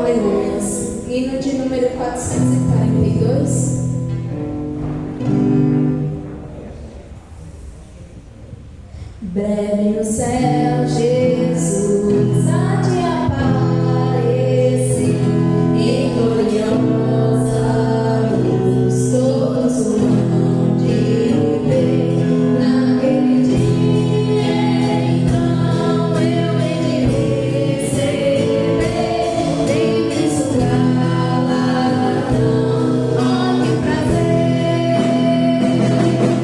Aleluias. Hino de número 442. Breve no céu, Jesus há de aparecer em gloriosa luz, todos hão de ver naquele dia. Então eu hei de receber em Cristo galardão. Oh, que prazer é viver Jesus,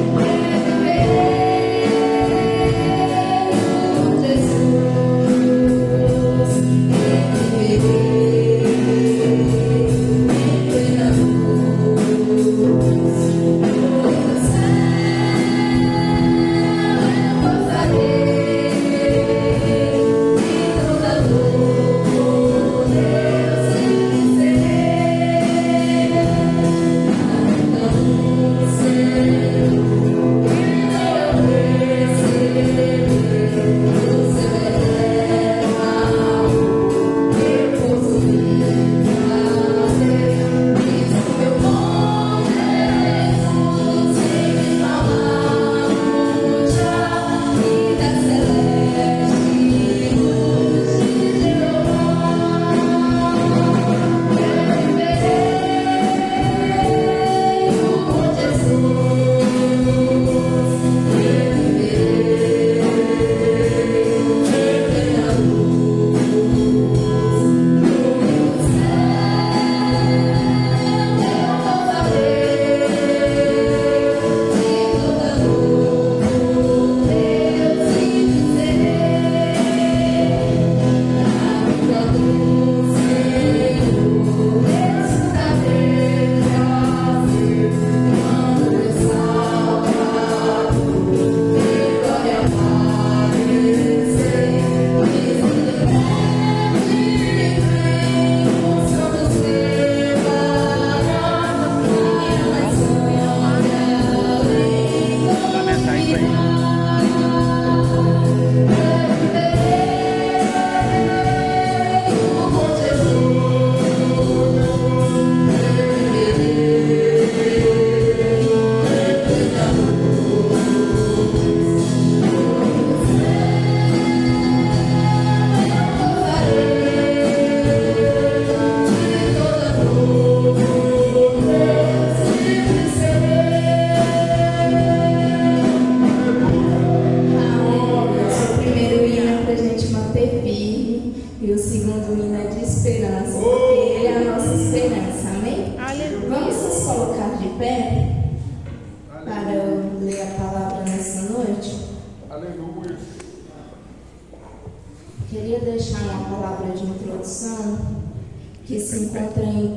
que se encontra em 1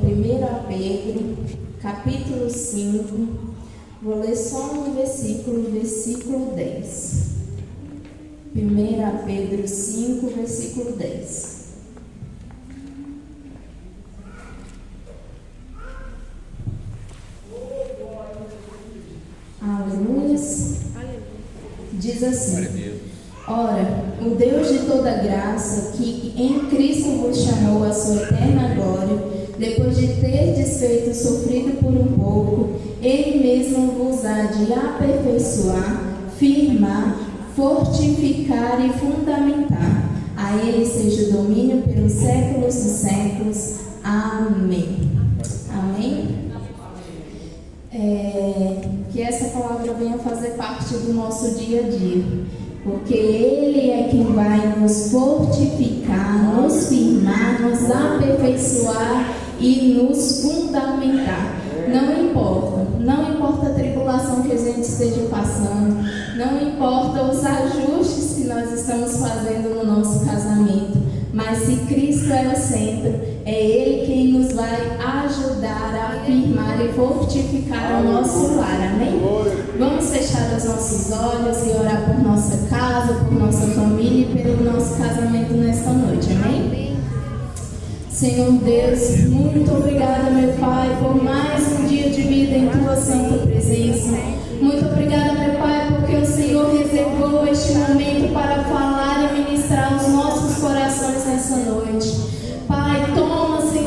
Pedro, capítulo 5, vou ler só um versículo 10. 1 Pedro 5, versículo 10. Aleluias. Diz assim: Ora, o Deus de toda graça, que em Cristo vos chamou à sua eterna glória, depois de ter desfeito sofrido por um pouco, Ele mesmo vos há de aperfeiçoar, firmar, fortificar e fundamentar. A Ele seja o domínio pelos séculos dos séculos. Amém. Amém? Que essa palavra venha fazer parte do nosso dia a dia, porque Ele é quem vai nos fortificar, nos firmar, nos aperfeiçoar e nos fundamentar. Não importa a tribulação que a gente esteja passando, não importa os ajustes que nós estamos fazendo no nosso casamento, mas se Cristo é o centro, é Ele quem nos vai ajudar a firmar e fortificar o nosso lar, amém? Vamos fechar os nossos olhos e orar por nossa casa, por nossa família e pelo nosso casamento nesta noite, amém? Senhor Deus, muito obrigada, meu Pai, por mais um dia de vida em Tua santa presença. Muito obrigada, meu Pai, porque o Senhor reservou este momento para falar e ministrar os nossos corações nessa noite. Pai, toma, Senhor,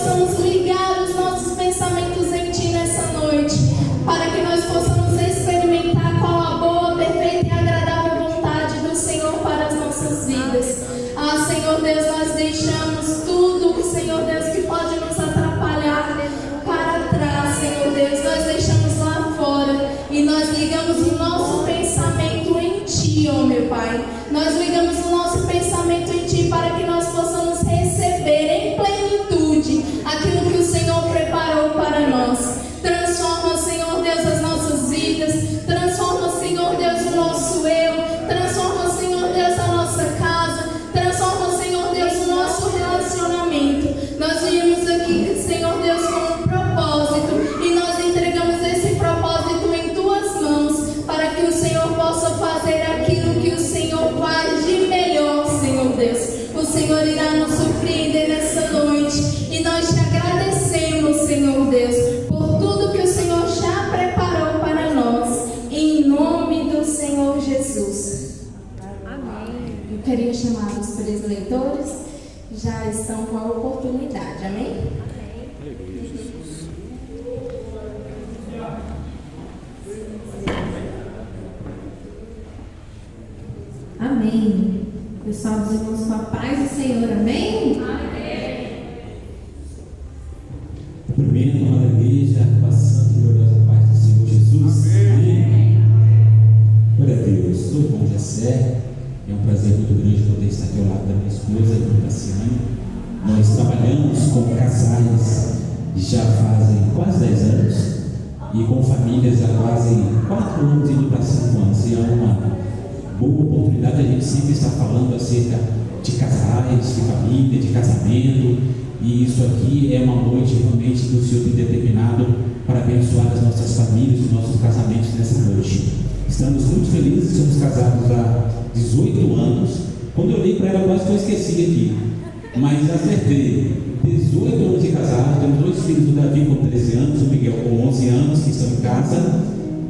possamos ligar os nossos pensamentos em Ti nessa noite, para que nós possamos experimentar qual a boa, perfeita e agradável vontade do Senhor para as nossas vidas. Ah, Senhor Deus, nós deixamos tudo, Senhor Deus, que pode nos atrapalhar para trás, Senhor Deus. Nós deixamos lá fora e nós ligamos o nosso pensamento em Ti, ó meu Pai. Nós ligamos o nosso pensamento em Ti para que nós possamos receber em plenitude aquilo que o Senhor preparou para nós. Transforma, Senhor Deus, as nossas vidas. Transforma, Senhor Deus, o nosso eu. Transforma, Senhor Deus, a nossa casa. Transforma, Senhor Deus, o nosso relacionamento. Nós viemos aqui, Senhor Deus, com um propósito e nós entregamos esse propósito em Tuas mãos para que o Senhor possa fazer aquilo que o Senhor faz de melhor, Senhor Deus. O Senhor irá nos surpreender nessa noite e nós Te agradecemos, Senhor Deus, por tudo que o Senhor já preparou para nós, em nome do Senhor Jesus. Amém. Eu queria chamar os presleitores, já estão com a oportunidade, amém? Amém. Pessoal, dos irmãos com a paz do Senhor, amém? Amém. Cumprimento, amada igreja, com a santa e gloriosa paz do Senhor Jesus. Amém. Glória a Deus. Sou o irmão Jessé. É um prazer muito grande poder estar aqui ao lado da minha esposa, a irmã Cassiane. Nós trabalhamos com casais já fazem quase 10 anos e com famílias há quase 4 anos indo para 5 anos. E é uma boa oportunidade, a gente sempre está falando acerca de casais, de família, de casamento, e isso aqui é uma noite realmente que o Senhor tem determinado para abençoar as nossas famílias e os nossos casamentos nessa noite. Estamos muito felizes, somos casados há 18 anos. Quando eu olhei para ela, quase que eu esqueci aqui, mas acertei. 18 anos de casado, temos 2 filhos, o Davi com 13 anos, o Miguel com 11 anos, que estão em casa.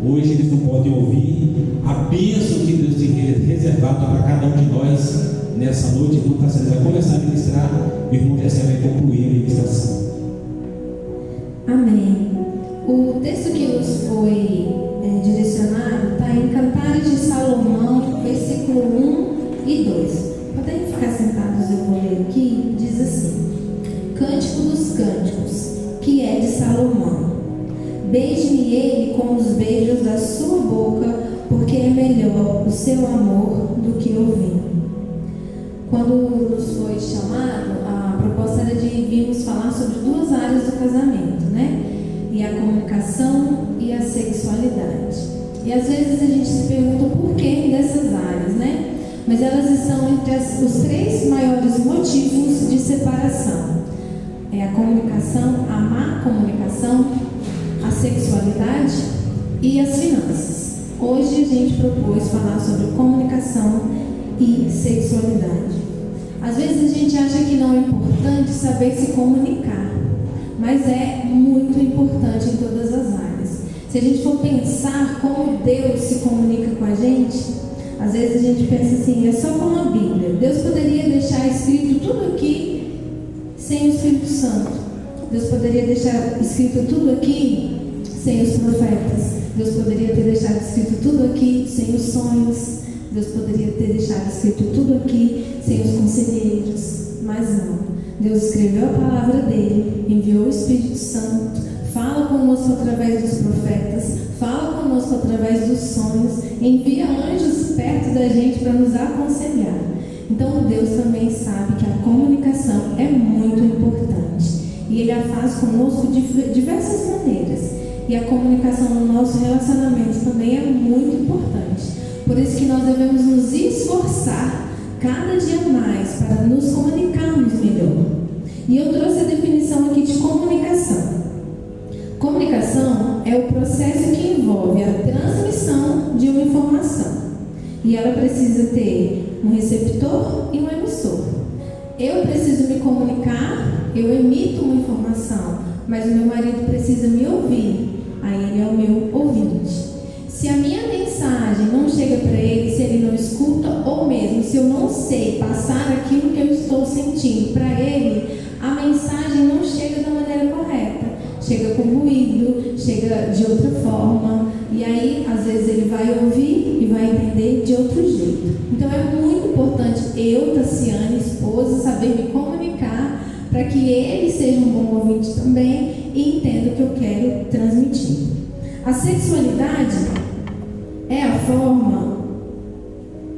Hoje eles não podem ouvir a bênção que Deus tem reservado para cada um de nós nessa noite. O irmão Tassano vai começar a ministrar, o irmão Jessé vai concluir a ministração. Amém. O texto que nos foi direcionado está em Cantares de Salomão, versículo 1 e 2. Podem ficar sentados, eu vou ler aqui. Diz assim: Cântico dos Cânticos, que é de Salomão. Beije-me ele com os beijos da sua boca, porque é melhor o seu amor do que o vinho. Quando nos foi chamado, a proposta era de virmos falar sobre 2 áreas do casamento, né? E a comunicação e a sexualidade. E às vezes a gente se pergunta o porquê dessas áreas, né? Mas elas estão entre os 3 maiores motivos de separação. É a comunicação, a má comunicação, a sexualidade e as finanças. Hoje a gente propôs falar sobre comunicação e sexualidade. Às vezes a gente acha que não é importante saber se comunicar, mas é muito importante em todas as áreas. Se a gente for pensar como Deus se comunica com a gente, às vezes a gente pensa assim, é só como a Bíblia. Deus poderia deixar escrito tudo aqui sem o Espírito Santo. Deus poderia deixar escrito tudo aqui sem os profetas. Deus poderia ter deixado escrito tudo aqui sem os sonhos. Deus poderia ter deixado escrito tudo aqui sem os conselheiros. Mas não. Deus escreveu a palavra dele, enviou o Espírito Santo, fala conosco através dos profetas, fala conosco através dos sonhos, envia anjos perto da gente para nos aconselhar. Então Deus também sabe que a comunicação é muito importante e Ele a faz conosco de diversas maneiras. E a comunicação no nosso relacionamento também é muito importante. Por isso que nós devemos nos esforçar cada dia mais para nos comunicarmos melhor. E eu trouxe a definição aqui de comunicação. Comunicação é o processo que envolve a transmissão de uma informação. E ela precisa ter um receptor e um emissor. Eu preciso me comunicar, eu emito uma informação, mas o meu marido precisa me ouvir. Aí ele é o meu ouvinte. Se a minha mensagem não chega para ele, se ele não escuta, ou mesmo se eu não sei passar aquilo que eu estou sentindo para ele, a mensagem não chega da outra forma, e aí às vezes ele vai ouvir e vai entender de outro jeito. Então é muito importante eu, Tassiane, esposa, saber me comunicar para que ele seja um bom ouvinte também e entenda o que eu quero transmitir. A sexualidade é a forma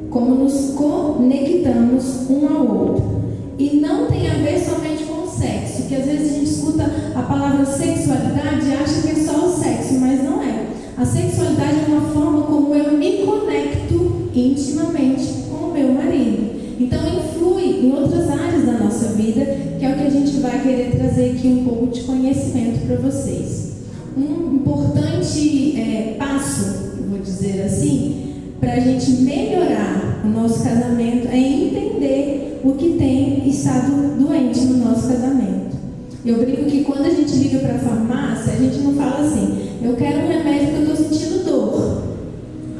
como nos conectamos um ao outro. E não tem a ver somente com o sexo, que às vezes a gente escuta a palavra sexualidade e acha que é só o sexo, mas não é. A sexualidade é uma forma como eu me conecto intimamente com o meu marido. Então influi em outras áreas da nossa vida, que é o que a gente vai querer trazer aqui um pouco de conhecimento para vocês. Um importante passo, vou dizer assim, para a gente melhorar o nosso casamento é entender o que tem estado doente no nosso casamento. Eu brinco que quando a gente liga para a farmácia, a gente não fala assim, eu quero um remédio que eu estou sentindo dor.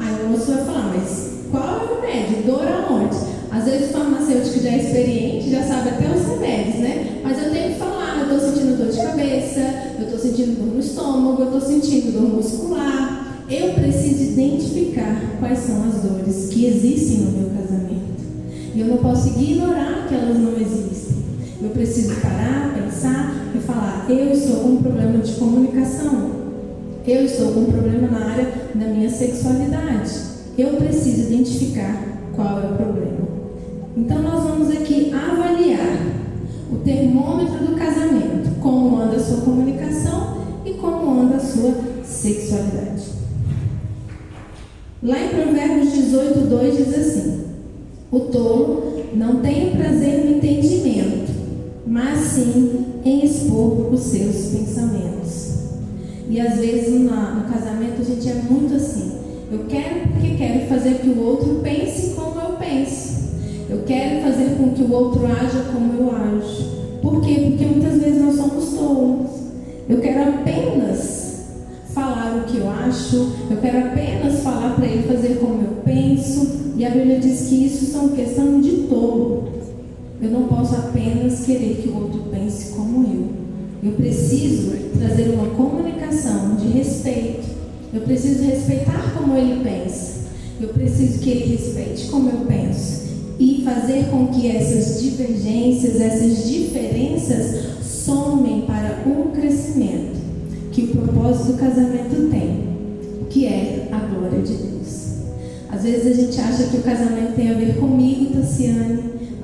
Aí o moço vai falar, mas qual é o remédio? Dor aonde? Às vezes o farmacêutico já é experiente, já sabe até os remédios, né? Mas eu tenho que falar, eu estou sentindo dor de cabeça, eu estou sentindo dor no estômago, eu estou sentindo dor muscular. Eu preciso identificar quais são as dores que existem no meu casamento. E eu não posso ignorar que elas não existem. Eu preciso parar, pensar e falar, eu estou com um problema de comunicação. Eu estou com um problema na área da minha sexualidade. Eu preciso identificar qual é o problema. Então nós vamos aqui avaliar o termômetro do casamento, como anda a sua comunicação e como anda a sua sexualidade. Lá em Provérbios 18:2 diz assim, o tolo não tem prazer no entendimento, mas sim em expor os seus pensamentos. E às vezes no casamento a gente é muito assim, eu quero porque quero fazer que o outro pense como eu penso. Eu quero fazer com que o outro aja como eu ajo. Por quê? Porque muitas vezes nós somos tolos. Eu quero apenas falar o que eu acho, eu quero apenas falar para ele fazer como eu penso. E a Bíblia diz que isso são questão de tolo. Eu não posso apenas querer que o outro pense como eu. Eu preciso trazer uma comunicação de respeito. Eu preciso respeitar como ele pensa. Eu preciso que ele respeite como eu penso. E fazer com que essas divergências, essas diferenças somem para um crescimento que o propósito do casamento tem, que é a glória de Deus. Às vezes a gente acha que o casamento tem a ver comigo, Tassiane.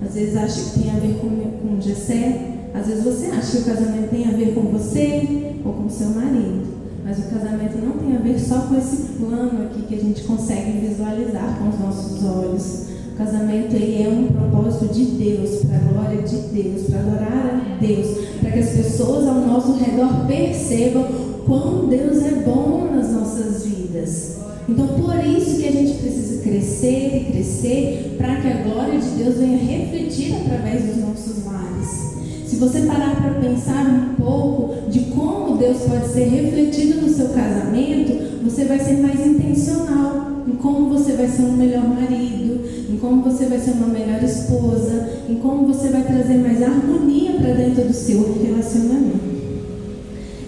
Às vezes acha que tem a ver com Gessé. Às vezes você acha que o casamento tem a ver com você ou com seu marido. Mas o casamento não tem a ver só com esse plano aqui que a gente consegue visualizar com os nossos olhos. O casamento ele é um propósito de Deus, para a glória de Deus, para adorar a Deus, para que as pessoas ao nosso redor percebam quão Deus é bom nas nossas vidas. Então, por isso que a gente precisa crescer e crescer, para que a glória de Deus venha refletir através dos nossos lares. Se você parar para pensar um pouco de como Deus pode ser refletido no seu casamento, você vai ser mais intencional em como você vai ser um melhor marido, em como você vai ser uma melhor esposa, em como você vai trazer mais harmonia para dentro do seu relacionamento.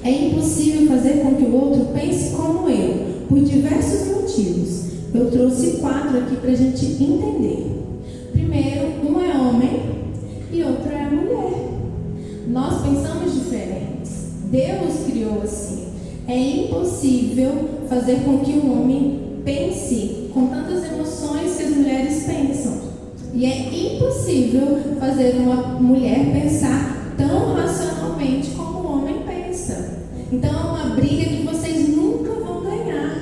É impossível fazer com que o outro pense como eu, por diversos motivos. Eu trouxe 4 aqui para a gente entender. Primeiro, um é homem e outro é a mulher. Nós pensamos diferentes. Deus criou assim. É impossível fazer com que um homem pense com tantas emoções que as mulheres pensam. E é impossível fazer uma mulher pensar tão racionalmente como o homem pensa. Então é uma briga que vocês nunca vão ganhar.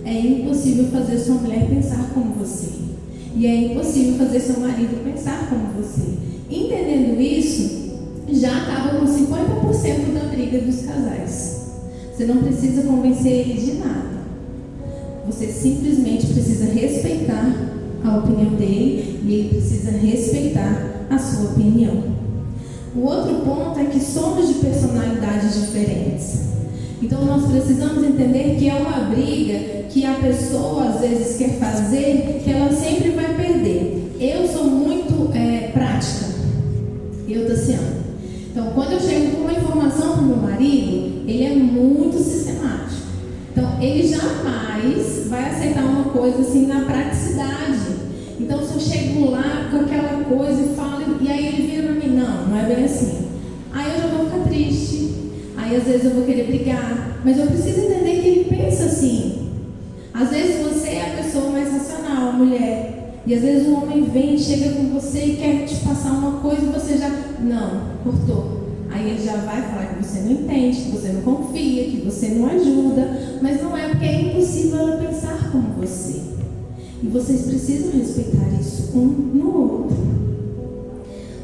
É impossível fazer sua mulher pensar como você. E é impossível fazer seu marido pensar como você. Entendendo isso, já acaba com 50% da briga dos casais. Você não precisa convencer eles de nada. Você simplesmente precisa respeitar a opinião dele e ele precisa respeitar a sua opinião. O outro ponto é que somos de personalidades diferentes. Então nós precisamos entender que é uma briga que a pessoa às vezes quer fazer, que ela sempre vai perder. Eu sou muito prática. Eu, Tassiane. Então quando eu chego com uma informação para o meu marido, ele é muito sistemático. Então, ele jamais vai aceitar uma coisa assim na praticidade. Então, se eu chego lá com aquela coisa e falo, e aí ele vira para mim, não é bem assim. Aí eu já vou ficar triste, aí às vezes eu vou querer brigar, mas eu preciso entender que ele pensa assim. Às vezes você é a pessoa mais racional, a mulher, e às vezes o homem vem, chega com você e quer te passar uma coisa e você já, não, cortou. Aí ele já vai falar que você não entende, que você não confia, que você não ajuda, mas não é porque é impossível ela pensar como você. E vocês precisam respeitar isso um no outro.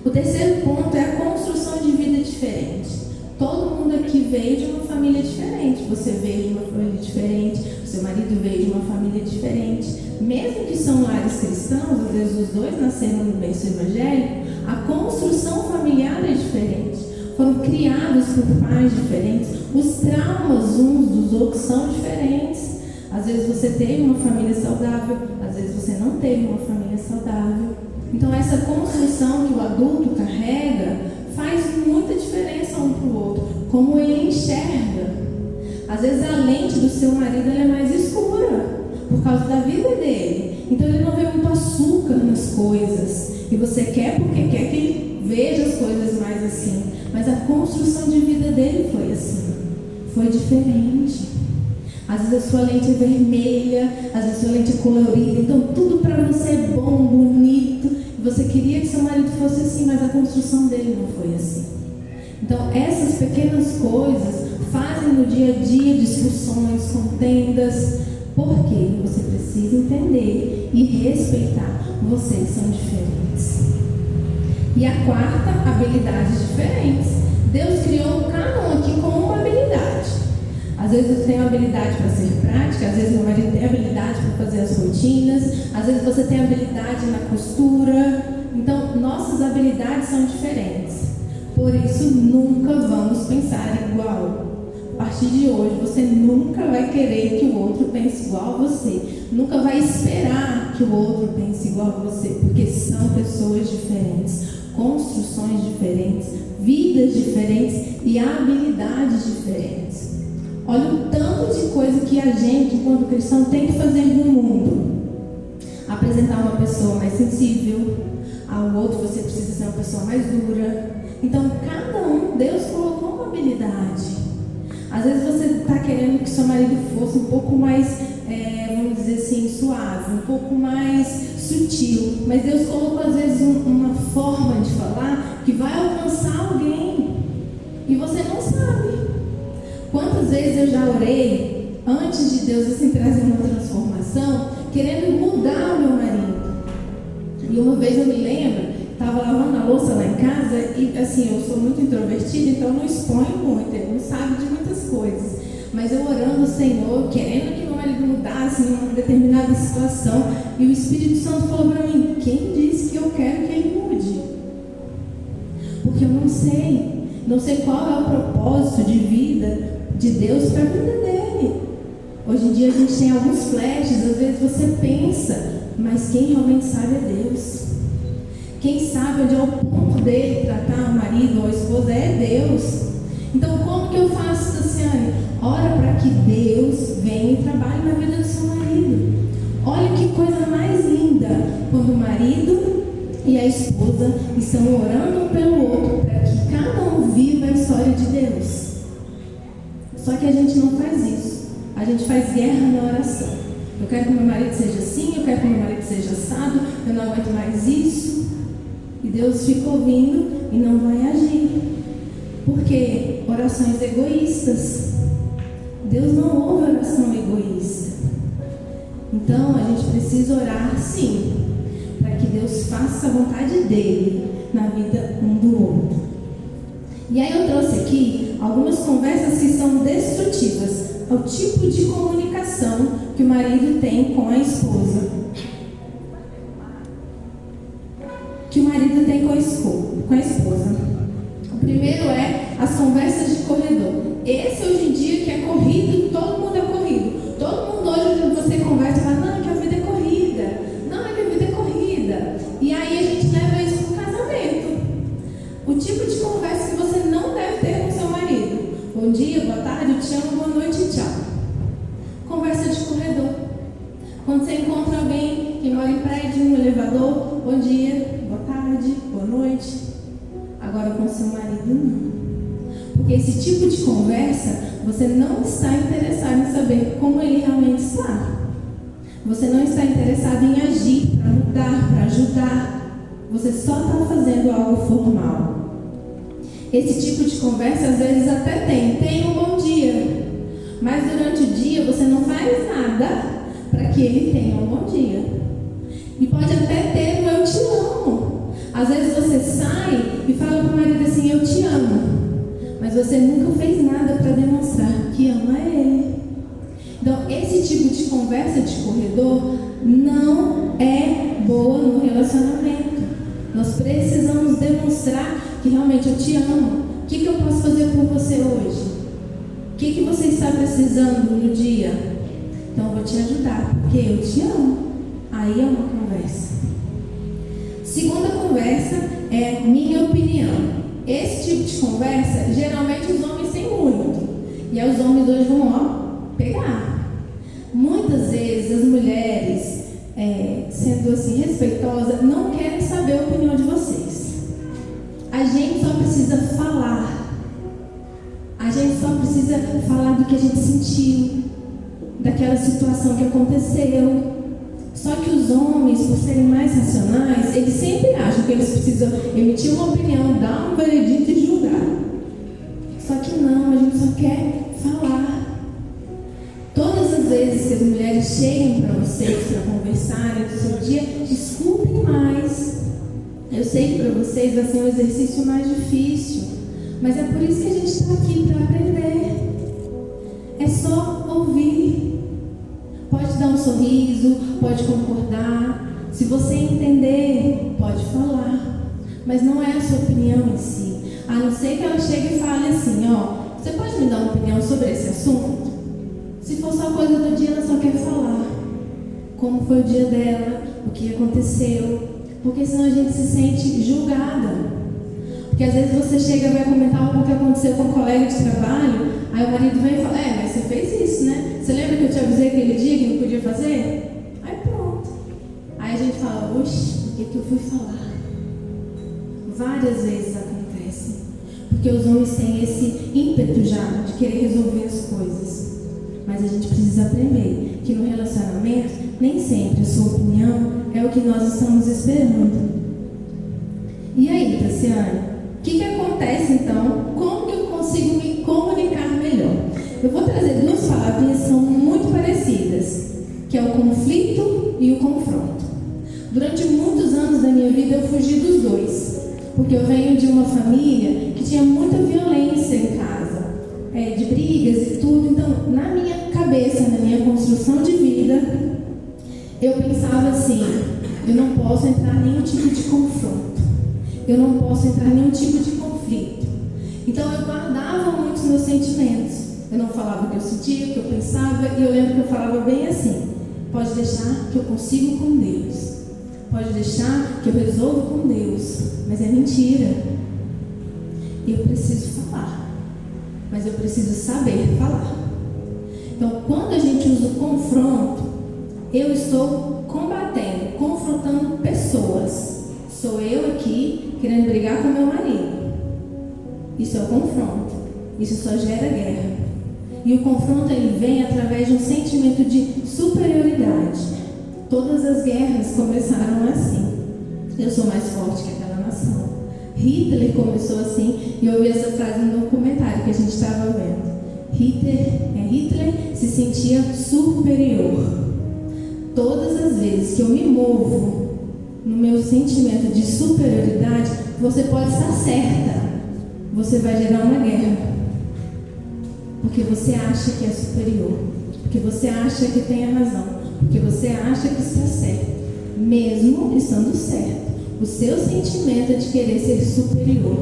O terceiro ponto é a construção de vida diferente. Todo mundo aqui veio de uma família diferente. Você veio de uma família diferente, o seu marido veio de uma família diferente. Mesmo que são lares cristãos, às vezes os dois nasceram no berço evangélico, a construção familiar é diferente. Foram criados por pais diferentes. Os traumas uns dos outros são diferentes. Às vezes você teve uma família saudável, às vezes você não teve uma família saudável. Então essa construção que o adulto carrega faz muita diferença um para o outro. Como ele enxerga. Às vezes a lente do seu marido ela é mais escura, por causa da vida dele. Então ele não vê muito açúcar nas coisas. E você quer porque quer que ele veja as coisas mais assim. Mas a construção de vida dele foi assim. Foi diferente. Às vezes a sua lente é vermelha, às vezes a sua lente é colorida, então tudo para você é bom, bonito. Você queria que seu marido fosse assim, mas a construção dele não foi assim. Então essas pequenas coisas fazem no dia a dia discussões, contendas. Por quê? Você precisa entender e respeitar. Vocês são diferentes. E a quarta, habilidades diferentes. Deus criou cada um aqui com uma habilidade. Às vezes eu tenho habilidade para ser prática, às vezes meu marido tem habilidade para fazer as rotinas, às vezes você tem habilidade na costura. Então, nossas habilidades são diferentes. Por isso, nunca vamos pensar igual. A partir de hoje, você nunca vai querer que o outro pense igual a você. Nunca vai esperar que o outro pense igual a você, porque são pessoas diferentes, construções diferentes, vidas diferentes e habilidades diferentes. Olha o tanto de coisa que a gente, enquanto cristão, tem que fazer no mundo. Apresentar uma pessoa mais sensível, ao outro você precisa ser uma pessoa mais dura. Então, cada um, Deus colocou uma habilidade. Às vezes você está querendo que seu marido fosse um pouco mais, vamos dizer assim, suave, um pouco mais sutil. Mas Deus colocou, às vezes, uma forma de falar que vai alcançar alguém. E você não sabe. Quantas vezes eu já orei, antes de Deus assim, trazer uma transformação, querendo mudar o meu marido. E uma vez eu me lembro, estava lavando a louça lá em casa, e assim, eu sou muito introvertida, então eu não exponho muito, ele não sabe de muitas coisas. Mas eu orando ao Senhor, querendo que meu marido mudasse em uma determinada situação, e o Espírito Santo falou para mim, quem disse que eu quero que ele mude? Porque eu não sei qual é o propósito de vida de Deus para a vida dele. Hoje em dia a gente tem alguns flashes, às vezes você pensa, mas quem realmente sabe é Deus. Quem sabe onde é o ponto dele tratar o marido ou a esposa é Deus. Então como que eu faço, Tassiane? Ora para que Deus venha e trabalhe na vida do seu marido. Olha que coisa mais linda, quando o marido e a esposa estão orando um pelo outro, para que cada um viva a história de Deus. Só que a gente não faz isso. A gente faz guerra na oração. Eu quero que meu marido seja assim, eu quero que meu marido seja assado, eu não aguento mais isso. E Deus fica ouvindo e não vai agir. Por quê? Orações egoístas. Deus não ouve oração egoísta. Então a gente precisa orar sim, para que Deus faça a vontade dele na vida um do outro. E aí eu trouxe aqui algumas conversas que são destrutivas ao tipo de comunicação que o marido tem com a esposa. Com a esposa. O primeiro é as conversas de corredor. Esse hoje em dia que é corrido, todo mundo é corrido. Todo mundo hoje você conversa e fala, não, é que a vida é corrida. Não, é que a vida é corrida. E aí a gente leva isso para o casamento. O tipo de conversa que você não deve ter com seu marido. Bom dia, boa tarde, eu te amo, boa noite, tchau. agora em prédio, no elevador, bom dia, boa tarde, boa noite. Agora com seu marido, não. Porque esse tipo de conversa, você não está interessado em saber como ele realmente está. Você não está interessado em agir para mudar, para ajudar. Você só está fazendo algo formal. Esse tipo de conversa, às vezes até tem um bom dia. Mas durante o dia, você não faz nada para que ele tenha um bom dia. E pode até ter um eu te amo. Às vezes você sai e fala para o marido assim, eu te amo. Mas você nunca fez nada para demonstrar que ama ele. Então, esse tipo de conversa de corredor não é boa no relacionamento. Nós precisamos demonstrar que realmente eu te amo. O que eu posso fazer por você hoje? O que você está precisando no dia? Então, eu vou te ajudar, porque eu te amo. Aí é uma conversa. Segunda conversa é minha opinião. Esse tipo de conversa, geralmente os homens têm muito. E aí os homens hoje vão, pegar. Muitas vezes as mulheres, sendo assim respeitosas, não querem saber a opinião de vocês. A gente só precisa falar. A gente só precisa falar do que a gente sentiu, daquela situação que aconteceu. Só que os homens, por serem mais racionais, eles sempre acham que eles precisam emitir uma opinião, dar um veredito e julgar. Só que não, a gente só quer falar. Todas as vezes que as mulheres chegam para vocês para conversarem do seu dia, escutem mais. Eu sei que para vocês vai ser um exercício mais difícil, mas é por isso que a gente está aqui, para aprender. É só ouvir. Pode dar um sorriso, pode concordar. Se você entender, pode falar. Mas não é a sua opinião em si. A não ser que ela chegue e fale assim, você pode me dar uma opinião sobre esse assunto? Se for só coisa do dia, ela só quer falar. Como foi o dia dela, o que aconteceu. Porque senão a gente se sente julgada. Porque às vezes você chega e vai comentar algo que aconteceu com um colega de trabalho, aí o marido vem e fala, mas você fez isso, né? Você lembra que eu te avisei aquele dia que não podia fazer? Aí pronto. Aí a gente fala, oxe, o que eu fui falar? Várias vezes acontece. Porque os homens têm esse ímpeto já de querer resolver as coisas. Mas a gente precisa aprender que no relacionamento, nem sempre a sua opinião é o que nós estamos esperando. E aí, Tassiane? O que acontece então? Como que eu consigo me comunicar melhor? Eu vou trazer duas palavrinhas que são muito parecidas, que é o conflito e o confronto. Durante muitos anos da minha vida eu fugi dos dois, porque eu venho de uma família que tinha muita violência em casa, de brigas e tudo. Então, na minha cabeça, na minha construção de vida, eu pensava assim, eu não posso entrar em nenhum tipo de confronto. Eu não posso entrar em nenhum tipo de conflito. Então eu guardava muito os meus sentimentos. Eu não falava o que eu sentia, o que eu pensava. E eu lembro que eu falava bem assim, pode deixar que eu consigo com Deus. Pode deixar que eu resolvo com Deus. Mas é mentira. Eu preciso falar. Mas eu preciso saber falar. Então quando a gente usa o confronto, eu estou combatendo, confrontando pessoas. Sou eu aqui querendo brigar com meu marido. Isso é o confronto. Isso só gera guerra. E o confronto ele vem através de um sentimento de superioridade. Todas as guerras começaram assim. Eu sou mais forte que aquela nação. Hitler começou assim. E eu ouvi essa frase no documentário que a gente estava vendo. Hitler se sentia superior. Todas as vezes que eu me movo no meu sentimento de superioridade, você pode estar certa. Você vai gerar uma guerra. Porque você acha que é superior. Porque você acha que tem a razão. Porque você acha que está certo. Mesmo estando certo. O seu sentimento é de querer ser superior.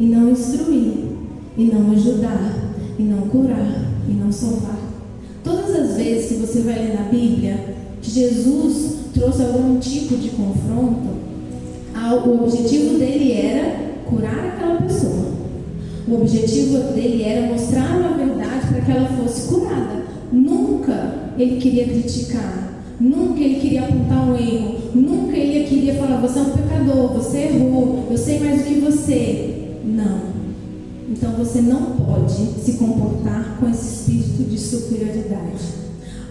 E não instruir. E não ajudar. E não curar. E não salvar. Todas as vezes que você vai ler na Bíblia que Jesus trouxe algum tipo de confronto, o objetivo dele era curar aquela pessoa. O objetivo dele era mostrar uma verdade para que ela fosse curada. Nunca ele queria criticar. nunca ele queria apontar um erro, nunca ele queria falar, você é um pecador, você errou, eu sei mais do que você. Não. Então você não pode se comportar com esse espírito de superioridade.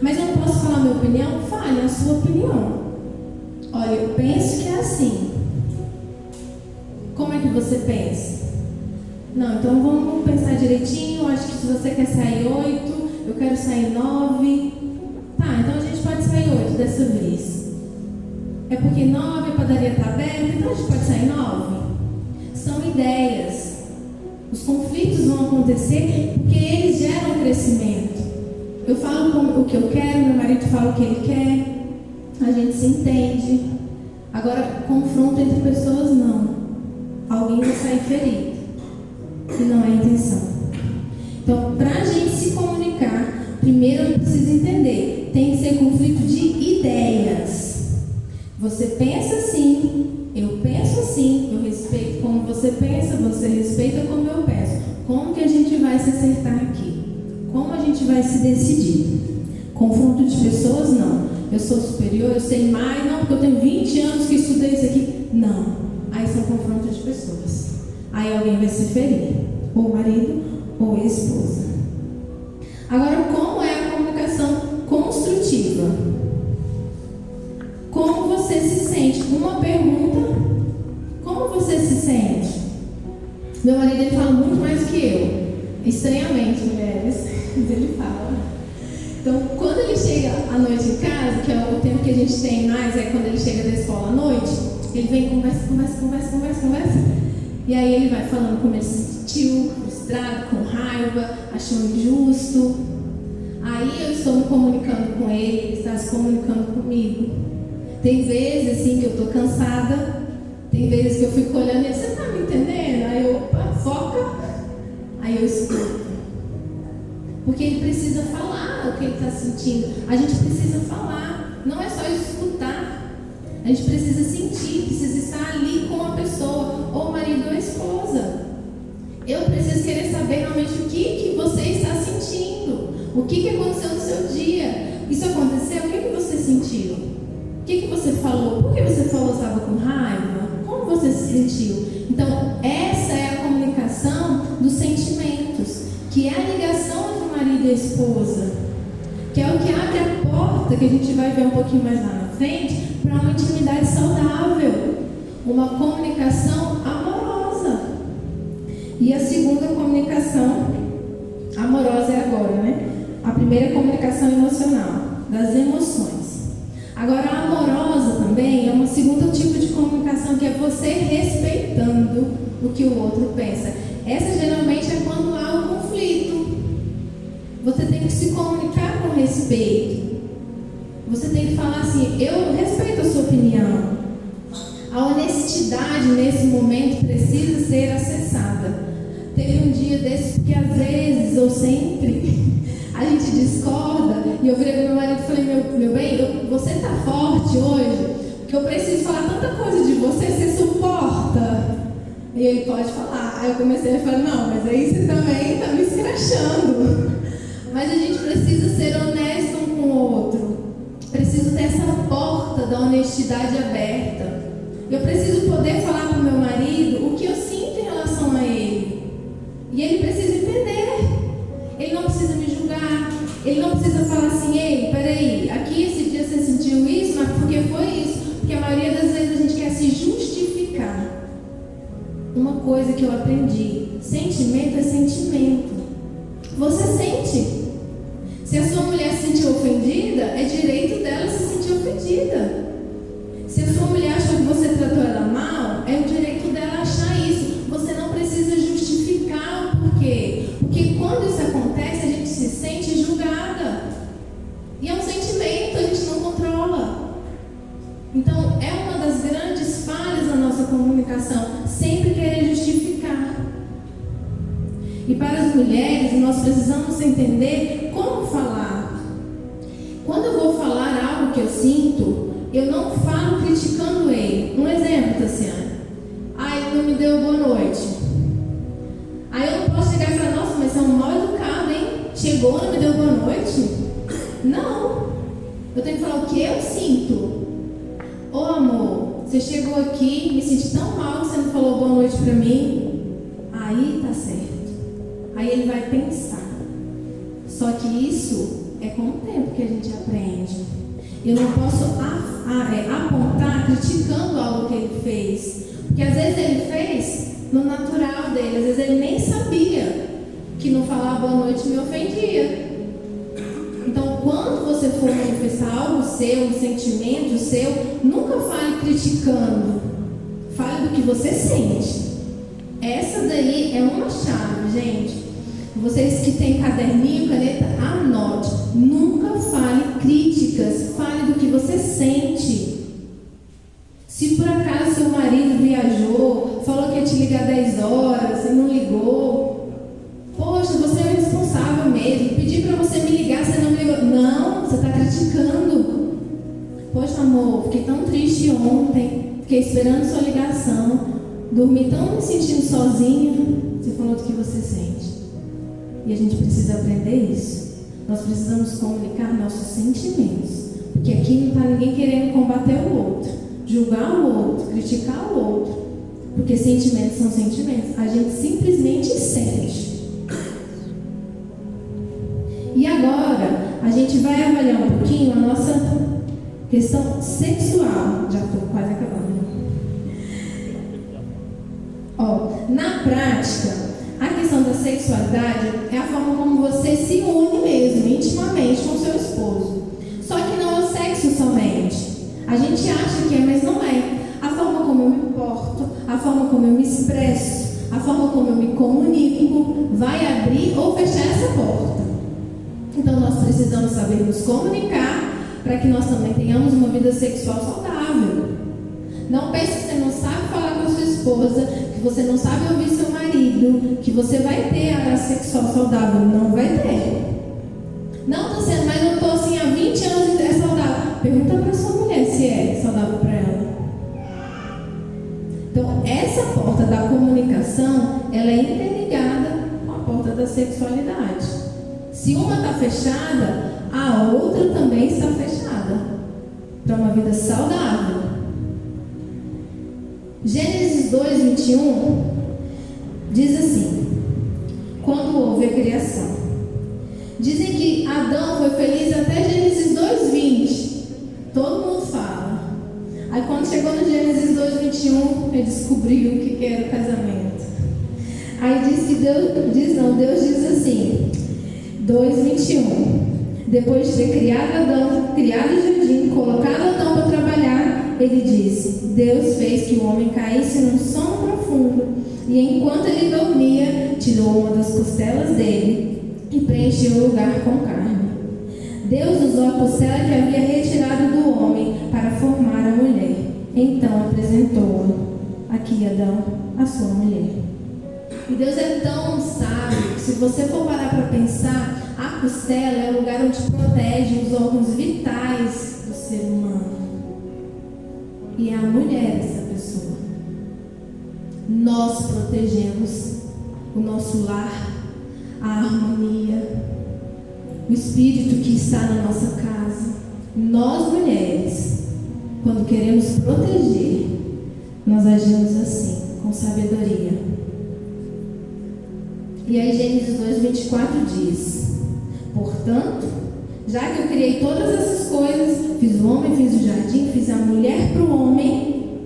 Mas eu não posso falar a minha opinião? Fale a sua opinião. Olha, eu penso que é assim. Como é que você pensa? Não, então vamos pensar direitinho. Eu acho que se você quer sair 8, eu quero sair 9. Tá, então a gente pode sair 8 dessa vez. É porque 9 a padaria está aberta, então a gente pode sair 9. São ideias. Os conflitos vão acontecer porque eles geram crescimento. Eu falo o que eu quero, meu marido fala o que ele quer, a gente se entende. Agora, confronto entre pessoas, não. Alguém vai sair ferido, que não é a intenção. Então, para a gente se comunicar, primeiro eu preciso entender, tem que ser conflito de ideias. Você pensa assim, eu penso assim, eu respeito como você pensa, você respeita como eu penso. Como que a gente vai se acertar aqui? Como a gente vai se decidir? Confronto de pessoas, não. Eu sou superior, eu sei mais, não, porque eu tenho 20 anos que estudei isso aqui. Não. Aí são confrontos de pessoas. Aí alguém vai se ferir, ou o marido, ou a esposa. Agora, como é a comunicação construtiva? Como você se sente? Uma pergunta: como você se sente? Meu marido, ele fala muito mais que eu. Estranhamente, mulheres, ele fala. Então, quando ele chega à noite em casa, que é o tempo que a gente tem mais, é quando ele chega da escola à noite, ele vem, conversa. E aí ele vai falando como ele se sentiu, frustrado, com raiva, achou injusto. Aí eu estou me comunicando com ele, ele está se comunicando comigo. Tem vezes assim que eu estou cansada, tem vezes que eu fico olhando e você está me entendendo? Aí eu, opa, foca. Aí eu escuto. Porque ele precisa falar o que ele está sentindo. A gente precisa falar. Não é só escutar. A gente precisa sentir, precisa estar ali com a pessoa, ou o marido ou a esposa. Eu preciso querer saber realmente o que você está sentindo. O que aconteceu no seu dia. Isso aconteceu? O que você sentiu? O que você falou? Por que você falou que estava com raiva? Como você se sentiu? Então, essa é a comunicação dos sentimentos, que é a ligação entre o marido e a esposa, que é o que abre a porta, que a gente vai ver um pouquinho mais lá na frente, para uma intimidade saudável, uma comunicação amorosa. E a segunda comunicação amorosa é agora, né? A primeira é a comunicação emocional, das emoções. Agora, a amorosa também é um segundo tipo de comunicação, que é você respeitando o que o outro pensa. Essa geralmente é quando há um conflito. Você tem que se comunicar com respeito. Você tem que falar assim: eu respeito a sua opinião. A honestidade nesse momento precisa ser acessada. Teve um dia desses que às vezes, ou sempre, a gente discorda, e eu virei para meu marido e falei: meu bem, você está forte hoje, porque eu preciso falar tanta coisa de você suporta? E ele: pode falar. Aí eu comecei a falar: não, mas aí você também está me escrachando. Mas a gente precisa ser honesto um com o outro. Preciso ter essa porta da honestidade aberta. Eu preciso poder falar para o meu marido o que eu sinto em relação a ele. E ele precisa entender. Ele não precisa me julgar. Ele não precisa falar assim: ei, peraí, aqui esse dia você sentiu isso, mas por que foi isso? Porque a maioria das vezes a gente quer se justificar. Uma coisa que eu aprendi: sentimento é sentimento. Você sente. Se a sua mulher se sentiu ofendida, é direito dela se sentir ofendida. Se a sua mulher achou que você tratou ela mal, é o direito dela achar isso. Você não precisa justificar o porquê. Porque quando isso acontece, a gente se sente julgada. E é um sentimento, a gente não controla. Então, é uma das grandes falhas da nossa comunicação, sempre querer justificar. E para as mulheres, nós precisamos entender como falar. Quando eu vou falar algo que eu sinto, eu não falo criticando ele. Um exemplo, Tassiane: ele não me deu boa noite. Aí eu não posso chegar e falar: nossa, mas você é um mal educado, hein? Chegou, não me deu boa noite? Não. Eu tenho que falar o que eu sinto. Ô amor, você chegou aqui, me senti tão mal que você não falou boa noite pra mim. Aí tá certo. Aí ele vai pensar. Só que isso é com o tempo que a gente aprende. Eu não posso apontar criticando algo que ele fez. Porque às vezes ele fez no natural dele. Às vezes ele nem sabia que não falar boa noite me ofendia. Então, quando você for manifestar algo seu, um sentimento seu, nunca fale criticando. Fale do que você sente. Essa daí é uma chave, gente. Vocês que têm caderninho, caneta, anote. Nunca fale críticas. Fale do que você sente. Se por acaso seu marido viajou, falou que ia te ligar 10 horas, você não ligou. Poxa, você é responsável mesmo. Pedi para você me ligar, você não me ligou. Não, você está criticando. Poxa, amor, fiquei tão triste ontem. Fiquei esperando sua ligação. Dormi tão me sentindo sozinha. Você falou do que você sente. E a gente precisa aprender isso. Nós precisamos comunicar nossos sentimentos. Porque aqui não está ninguém querendo combater o outro, julgar o outro, criticar o outro. Porque sentimentos são sentimentos. A gente simplesmente sente. E agora, a gente vai avaliar um pouquinho a nossa questão sexual. Já estou quase acabando. Na prática, a questão da sexualidade é a forma como você se une mesmo, intimamente, com seu esposo. Só que não é o sexo somente. A gente acha que é, mas não é. A forma como eu me porto, a forma como eu me expresso, a forma como eu me comunico, vai abrir ou fechar essa porta. Então nós precisamos saber nos comunicar para que nós também tenhamos uma vida sexual saudável. Não pense que você não sabe falar com a sua esposa, que você não sabe ouvir seu marido, que você vai ter área sexual saudável. Não vai ter. Não estou sendo, mas eu estou assim há 20 anos e é saudável. Pergunta para sua mulher se é saudável para ela. Então, essa porta da comunicação, ela é interligada com a porta da sexualidade. Se uma está fechada, a outra também está fechada para uma vida saudável. Gênesis 2:21 diz assim: quando houve a criação. Dizem que Adão foi feliz até Gênesis 2:20. Todo mundo fala. Aí quando chegou no Gênesis 2:21, ele descobriu o que era o casamento. Aí diz que Deus diz assim, 2:21. Depois de ter criado Adão, criado o jardim, colocado Adão para trabalhar, ele disse: Deus fez que o homem caísse num sono profundo, e enquanto ele dormia, tirou uma das costelas dele e preencheu o lugar com carne. Deus usou a costela que havia retirado do homem para formar a mulher. Então apresentou-a: aqui, Adão, a sua mulher. E Deus é tão sábio que, se você for parar para pensar, a costela é o lugar onde protege os órgãos vitais do ser humano. E é a mulher essa pessoa. Nós protegemos o nosso lar, a harmonia, o espírito que está na nossa casa. Nós, mulheres, quando queremos proteger, nós agimos assim, com sabedoria. E aí Gênesis 2:24 diz: portanto, já que eu criei todas essas coisas, fiz o homem, fiz o jardim, fiz a mulher para o homem,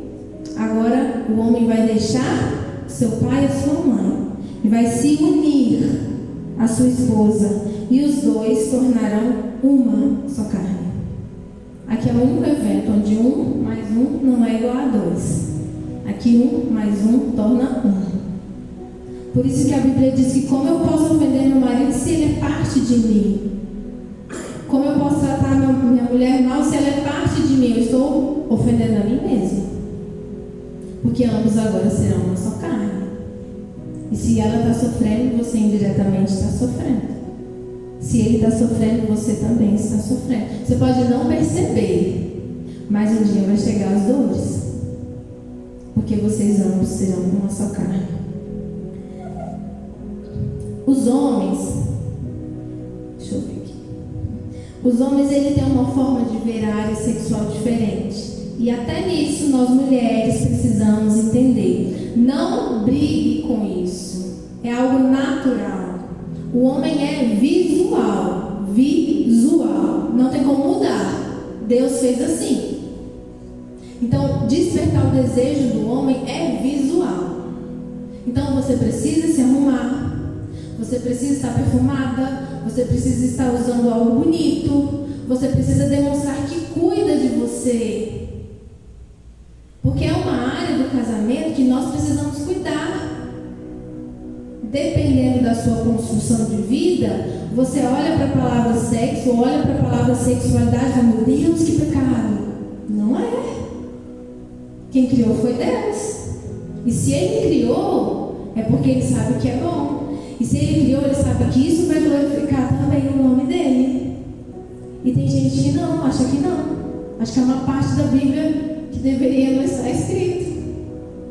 agora o homem vai deixar seu pai e a sua mãe e vai se unir à sua esposa, e os dois tornarão uma só carne. Aqui é o único evento onde 1 mais 1 não é igual a 2. Aqui 1 mais 1 torna 1. Por isso que a Bíblia diz que como eu posso ofender meu marido se ele é parte de mim? Como eu posso tratar minha mulher mal se ela é parte de mim? Eu estou ofendendo a mim mesma. Porque ambos agora serão uma só carne. E se ela está sofrendo, você indiretamente está sofrendo. Se ele está sofrendo, você também está sofrendo. Você pode não perceber, mas um dia vai chegar as dores. Porque vocês ambos serão uma só carne. Os homens, deixa eu ver aqui. Os homens ele têm uma forma de ver a área sexual diferente. E até nisso nós mulheres precisamos entender. Não brigue com isso. É algo natural. O homem é visual. Visual. Não tem como mudar. Deus fez assim. Então, despertar o desejo do homem é visual. Então, você precisa se arrumar. Você precisa estar perfumada. Você precisa estar usando algo bonito. Você precisa demonstrar que cuida de você. Porque é uma área do casamento que nós precisamos cuidar. Dependendo da sua construção de vida, você olha para a palavra sexo, olha para a palavra sexualidade e fala, meu Deus, que pecado. Não é. Quem criou foi Deus. E se Ele criou, é porque Ele sabe que é bom. E se Ele criou, Ele sabe que isso vai glorificar também o nome dEle. E tem gente que não, acha que não. Acho que é uma parte da Bíblia que deveria não estar escrito.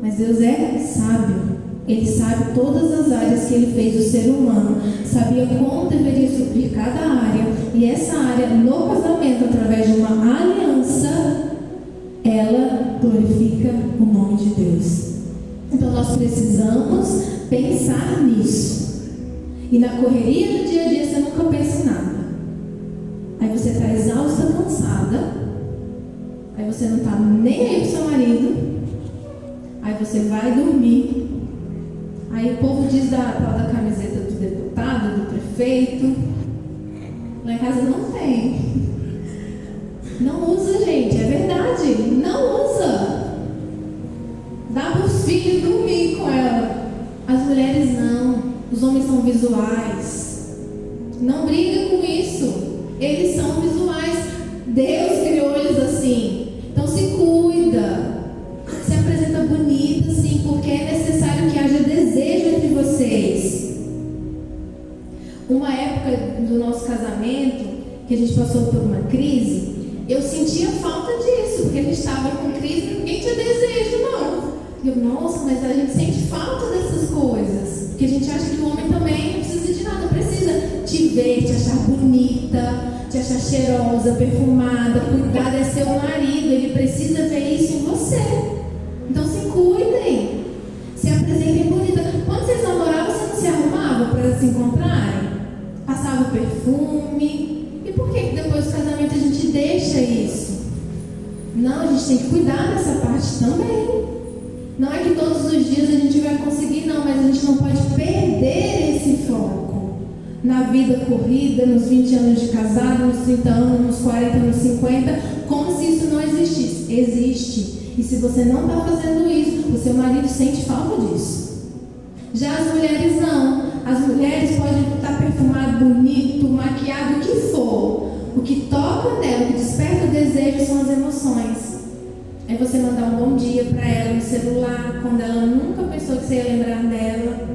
Mas Deus é sábio. Ele sabe todas as áreas que Ele fez do ser humano. Sabia como deveria suprir cada área. E essa área, no casamento, através de uma aliança, ela glorifica o nome de Deus. Então nós precisamos pensar nisso. E na correria do dia a dia você nunca pensa em nada. Aí você está exausta, cansada. Aí você não está nem aí pro seu marido. Aí você vai dormir. Aí o povo diz da camiseta do deputado, do prefeito. Lá em casa não tem. Não usa, gente, é verdade. Não usa. Dá para os filhos dormir com ela. As mulheres não. Os homens são visuais. Não briga com isso. Eles são visuais. Deus criou eles assim. Então se cuida. Se apresenta bonita, sim, porque é necessário que haja desejo entre vocês. Uma época do nosso casamento, que a gente passou por uma crise, eu sentia falta disso, porque a gente estava com crise e ninguém tinha desejo, não. E eu, nossa, mas a gente sente falta dessas coisas. Porque a gente acha que o homem também não precisa de nada, precisa te ver, te achar bonita, te achar cheirosa, perfumada, cuidar é seu marido, ele precisa ver isso em você. Então se cuidem, se apresentem bonita. Quando vocês namoravam, você não se arrumava para se encontrarem? Passava perfume. E por que depois do casamento a gente deixa isso? Não, a gente tem que cuidar dessa parte também. Não é que todos os dias a gente vai conseguir, não, mas a gente não pode perder esse foco na vida corrida, nos 20 anos de casado, nos 30 anos, nos 40, nos 50, como se isso não existisse. Existe. E se você não está fazendo isso, o seu marido sente falta disso. Já as mulheres não. As mulheres podem estar perfumado, bonito, maquiado, o que for. O que toca nela, o que desperta o desejo são as emoções. É você mandar um bom dia para ela no celular, quando ela nunca pensou que você ia lembrar dela.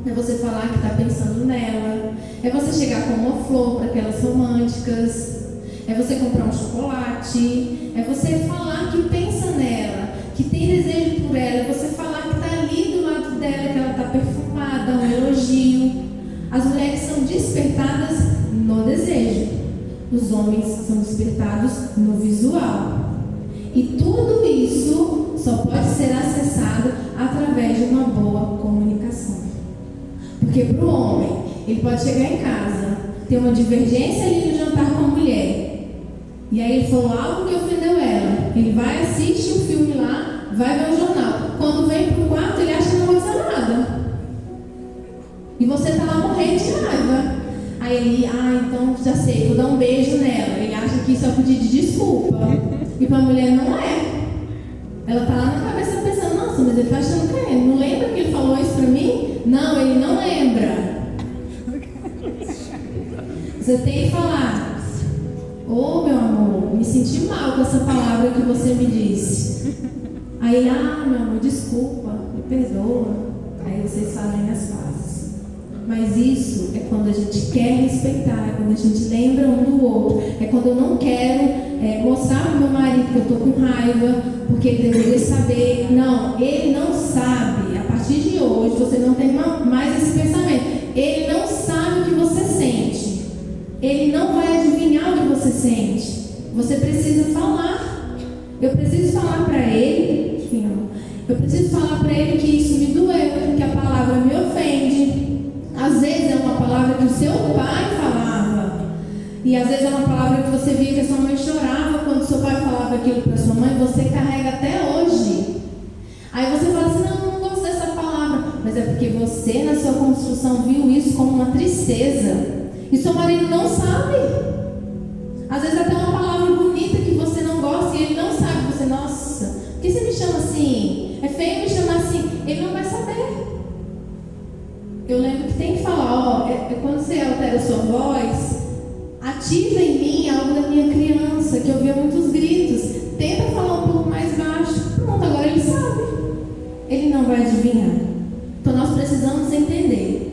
É você falar que está pensando nela. É você chegar com uma flor para aquelas românticas. É você comprar um chocolate. É você falar que pensa nela, que tem desejo por ela. É você falar que está ali do lado dela, que ela está perfumada, um elogio. As mulheres são despertadas no desejo. Os homens são despertados no visual. E tudo isso só pode ser acessado através de uma boa comunicação. Porque para o homem, ele pode chegar em casa, ter uma divergência ali no jantar com a mulher. E aí ele falou algo que ofendeu ela. Ele vai, assiste o filme lá, vai ver o jornal. Quando vem para o quarto, ele acha que não aconteceu nada. E você está lá morrendo de raiva. Aí ele, então já sei, vou dar um beijo nela. Ele acha que isso é um pedido de desculpa. E para a mulher não é. Ela está lá na cabeça pensando, nossa, mas ele está achando que é. Não lembra que ele falou isso para mim? Não, ele não lembra. Você tem que falar, meu amor, me senti mal com essa palavra que você me disse. Aí ele, meu amor, desculpa, me perdoa. Aí vocês fazem as pazes. Mas isso é quando a gente quer respeitar, é quando a gente lembra um do outro. É quando eu não quero mostrar para o meu marido que eu estou com raiva, porque ele deveria saber. Não, ele não sabe. A partir de hoje, você não tem mais esse pensamento. Ele não sabe o que você sente. Ele não vai adivinhar o que você você sente. Você precisa falar. Eu preciso falar para ele, enfim, eu preciso falar para ele que isso me doeu, que a palavra me ofende. Às vezes é uma palavra que o seu pai falava, e às vezes é uma palavra que você via que a sua mãe chorava quando seu pai falava aquilo para sua mãe, você carrega até hoje. Aí você fala assim, não gosto dessa palavra, mas é porque você na sua construção viu isso como uma tristeza, e seu marido não sabe. Às vezes até uma palavra bonita que você não gosta e ele não sabe. Você, nossa, por que você me chama assim? É feio me chamar assim. Ele não vai saber. Eu lembro que tem que falar, quando você altera a sua voz, ativa em mim algo da minha criança, que eu via muitos gritos. Tenta falar um pouco mais baixo. Pronto, agora ele sabe. Ele não vai adivinhar. Então nós precisamos entender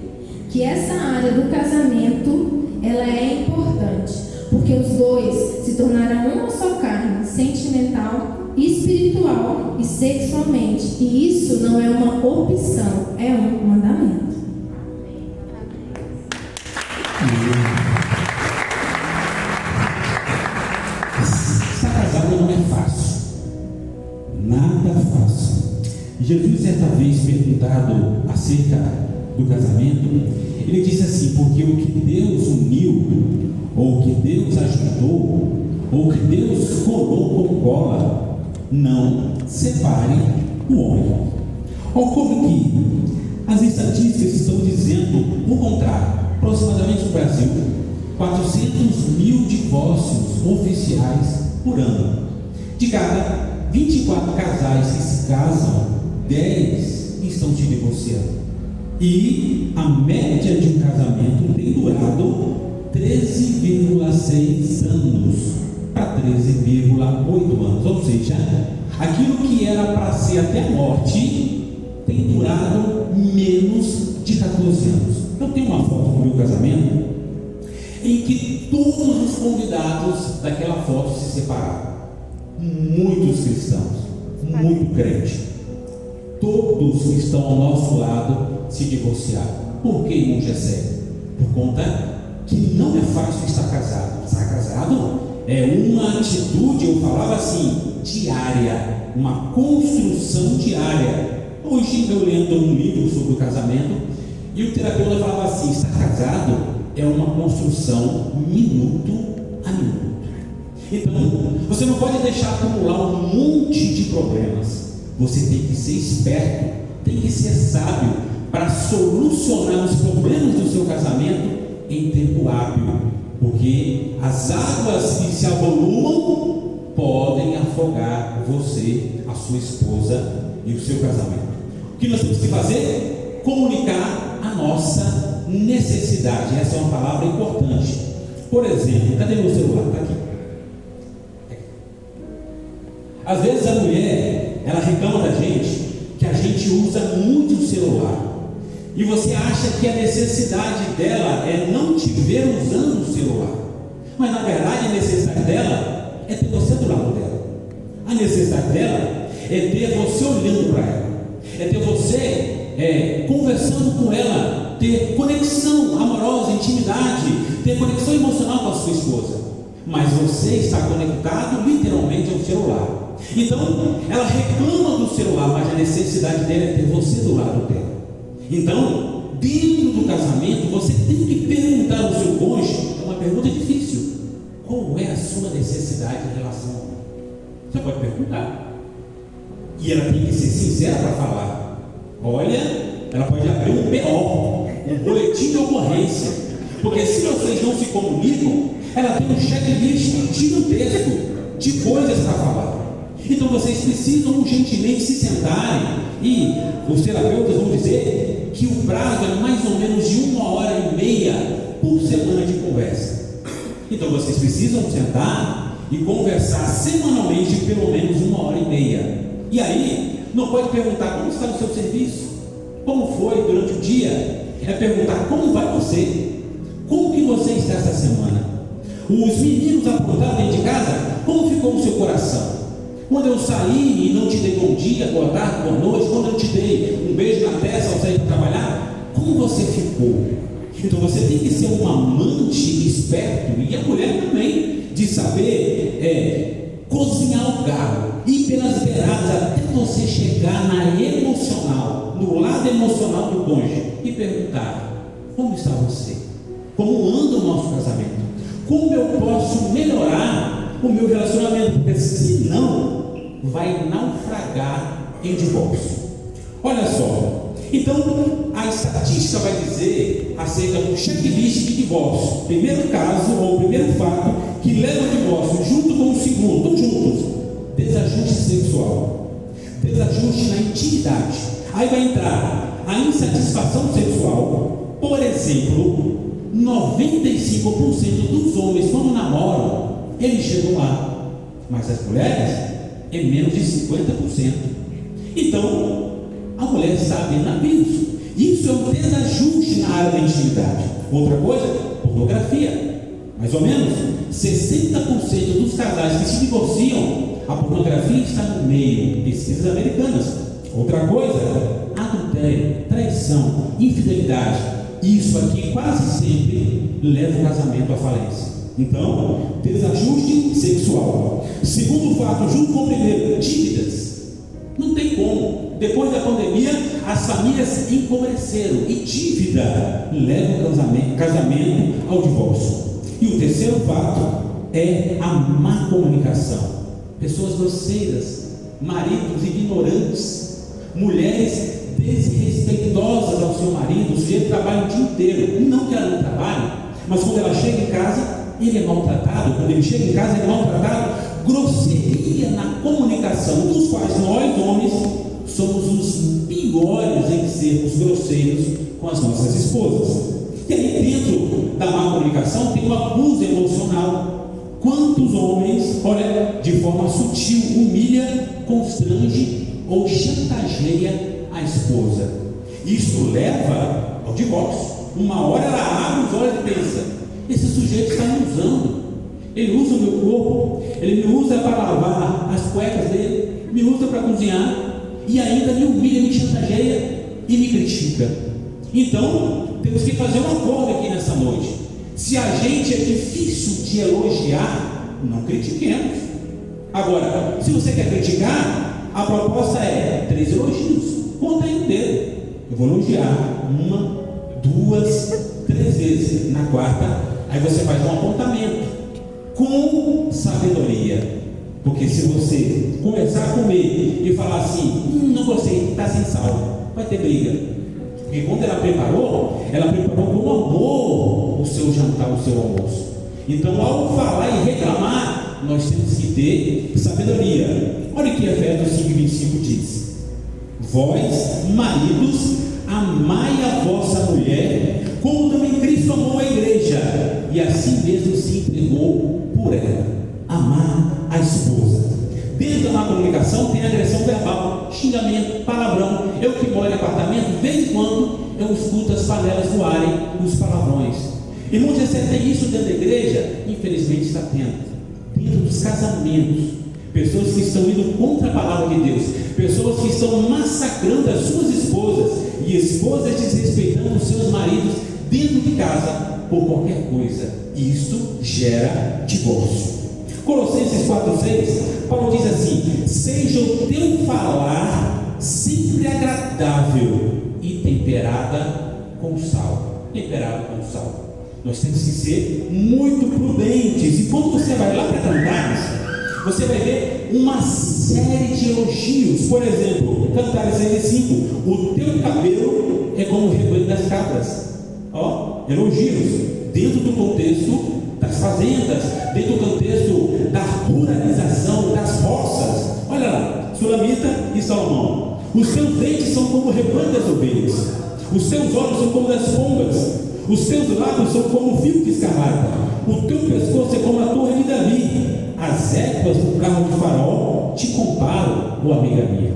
que essa área do casamento, ela é importante, porque os dois se tornarão uma só carne, sentimental, espiritual e sexualmente. E isso não é uma opção, é um mandamento. Estar casado não é fácil. Nada fácil. Jesus, certa vez, perguntado acerca do casamento, ele disse assim: porque o que Deus uniu, ou o que Deus ajudou, ou o que Deus colou com cola, não separe o homem. Ocorre que as estatísticas estão dizendo o contrário. Aproximadamente no Brasil, 400 mil divórcios oficiais por ano. De cada 24 casais que se casam, 10 estão se divorciando. E a média de um casamento tem durado 13,6 anos para 13,8 anos. Ou seja, aquilo que era para ser até a morte tem durado menos de 14 anos. Eu tenho uma foto do meu casamento em que todos os convidados daquela foto se separaram. Muitos cristãos, muito crente. Todos que estão ao nosso lado se divorciaram. Por que, irmão Gessé? Por conta que não é fácil estar casado. Estar casado é uma atitude, eu falava assim, diária, uma construção diária. Hoje eu lendo um livro sobre o casamento, e o terapeuta falava assim: estar casado é uma construção minuto a minuto. Então, você não pode deixar acumular um monte de problemas. Você tem que ser esperto, tem que ser sábio para solucionar os problemas do seu casamento em tempo hábil, porque as águas que se avolumam podem afogar você, a sua esposa e o seu casamento. O que nós temos que fazer? Comunicar a nossa necessidade. Essa é uma palavra importante. Por exemplo, cadê meu celular? Está aqui. Às vezes a mulher, ela reclama da gente que a gente usa muito o celular, e você acha que a necessidade dela é não te ver usando o celular, mas na verdade a necessidade dela é ter você do lado dela. A necessidade dela é ter você olhando para ela, é ter você conversando com ela, ter conexão amorosa, intimidade, ter conexão emocional com a sua esposa. Mas você está conectado literalmente ao celular. Então ela reclama do celular, mas a necessidade dela é ter você do lado dela. Então, dentro do casamento, você tem que perguntar ao seu cônjuge, é uma pergunta difícil: qual é a sua necessidade em relação ao homem? Você pode perguntar, e ela tem que ser sincera para falar. Olha, ela pode abrir um BO, um boletim de ocorrência, porque se vocês não se comunicam, ela tem um checklist gigantesco de coisas para falar. Então vocês precisam urgentemente se sentarem, e os terapeutas vão dizer que o prazo é mais ou menos de 1h30 por semana de conversa. Então vocês precisam sentar e conversar semanalmente pelo menos 1h30. E aí, não pode perguntar como está o seu serviço, como foi durante o dia. É perguntar como vai você, como que você está essa semana. Os meninos aprontaram dentro de casa, como ficou o seu coração? Quando eu saí e não te dei bom dia, boa tarde, boa noite, quando eu te dei um beijo na testa ao sair para trabalhar, como você ficou? Então você tem que ser um amante esperto, e a mulher também, de saber cozinhar o galo, ir pelas beiradas até você chegar na emocional, no lado emocional do cônjuge e perguntar: como está você? Como anda o nosso casamento? Como eu posso melhorar o meu relacionamento? Porque senão vai naufragar em divórcio. Olha só, então a estatística vai dizer acerca do checklist de divórcio. Primeiro caso, ou primeiro fato que leva ao divórcio, junto com o segundo, todos juntos: desajuste sexual, desajuste na intimidade. Aí vai entrar a insatisfação sexual. Por exemplo, 95% dos homens, quando namoram, eles chegam lá, mas as mulheres é menos de 50%. Então, a mulher sabe disso. Isso é um desajuste na área da intimidade. Outra coisa, pornografia. Mais ou menos 60% dos casais que se divorciam, a pornografia está no meio. Pesquisas americanas. Outra coisa, adultério, traição, infidelidade. Isso aqui quase sempre leva o casamento à falência. Então, desajuste sexual. Segundo fato, junto com o primeiro, dívidas. Não tem como. Depois da pandemia, as famílias empobreceram e dívida leva o casamento ao divórcio. E o terceiro fato é a má comunicação. Pessoas grosseiras, maridos ignorantes, mulheres desrespeitosas ao seu marido. O sujeito trabalha o dia inteiro, não que ela não trabalhe, mas quando ela chega em casa, ele é maltratado. Quando ele chega em casa, ele é maltratado. Grosseria na comunicação, dos quais nós, homens, somos os piores em sermos grosseiros com as nossas esposas. E aí, dentro da má comunicação, tem o abuso emocional. Quantos homens, olha, de forma sutil, humilha, constrange ou chantageia a esposa? Isso leva ao divórcio. Uma hora ela abre os olhos e pensa: esse sujeito está me usando. Ele usa o meu corpo, ele me usa para lavar as cuecas dele, me usa para cozinhar, e ainda me humilha, me chantageia e me critica. Então, temos que fazer um acordo aqui nessa noite. Se a gente é difícil de elogiar, não critiquemos. Agora, se você quer criticar, a proposta é 3 elogios. Conta aí um dedo. Eu vou elogiar 1, 2, 3 vezes. Na quarta, aí você faz um apontamento com sabedoria. Porque se você começar a comer e falar assim: não gostei, está sem sal, vai ter briga. Porque quando ela preparou com amor o seu jantar, o seu almoço. Então, ao falar e reclamar, nós temos que ter sabedoria. Olha o que Efésios 5:25 diz: vós, maridos, amai a vossa mulher, como também Cristo amou a igreja, e assim mesmo se entregou por ela. Amar a esposa. Dentro da má comunicação tem agressão verbal, xingamento, palavrão. Eu que moro em apartamento, de vez em quando eu escuto as panelas voarem e os palavrões. Irmãos, você tem isso dentro da igreja? Infelizmente está tendo. Dentro dos casamentos, pessoas que estão indo contra a palavra de Deus, pessoas que estão massacrando as suas esposas e esposas desrespeitando os seus maridos dentro de casa por qualquer coisa. Isto gera divórcio. Colossenses 4:6, Paulo diz assim: seja o teu falar sempre agradável e temperada com sal. Temperado com sal. Nós temos que ser muito prudentes. E quando você vai lá para Cantares, você vai ver uma série de elogios. Por exemplo, Cantares 6:5, o teu cabelo é como o rebanho das cabras. Ó, elogios dentro do contexto das fazendas, dentro do contexto da ruralização das roças. Olha lá, Sulamita e Salomão: os seus dentes são como o rebanho das ovelhas, os seus olhos são como das pombas, os seus lábios são como o fio de escarlata, o teu pescoço é como a torre de Davi, as éguas do carro de Faraó te comparam, ó amiga minha.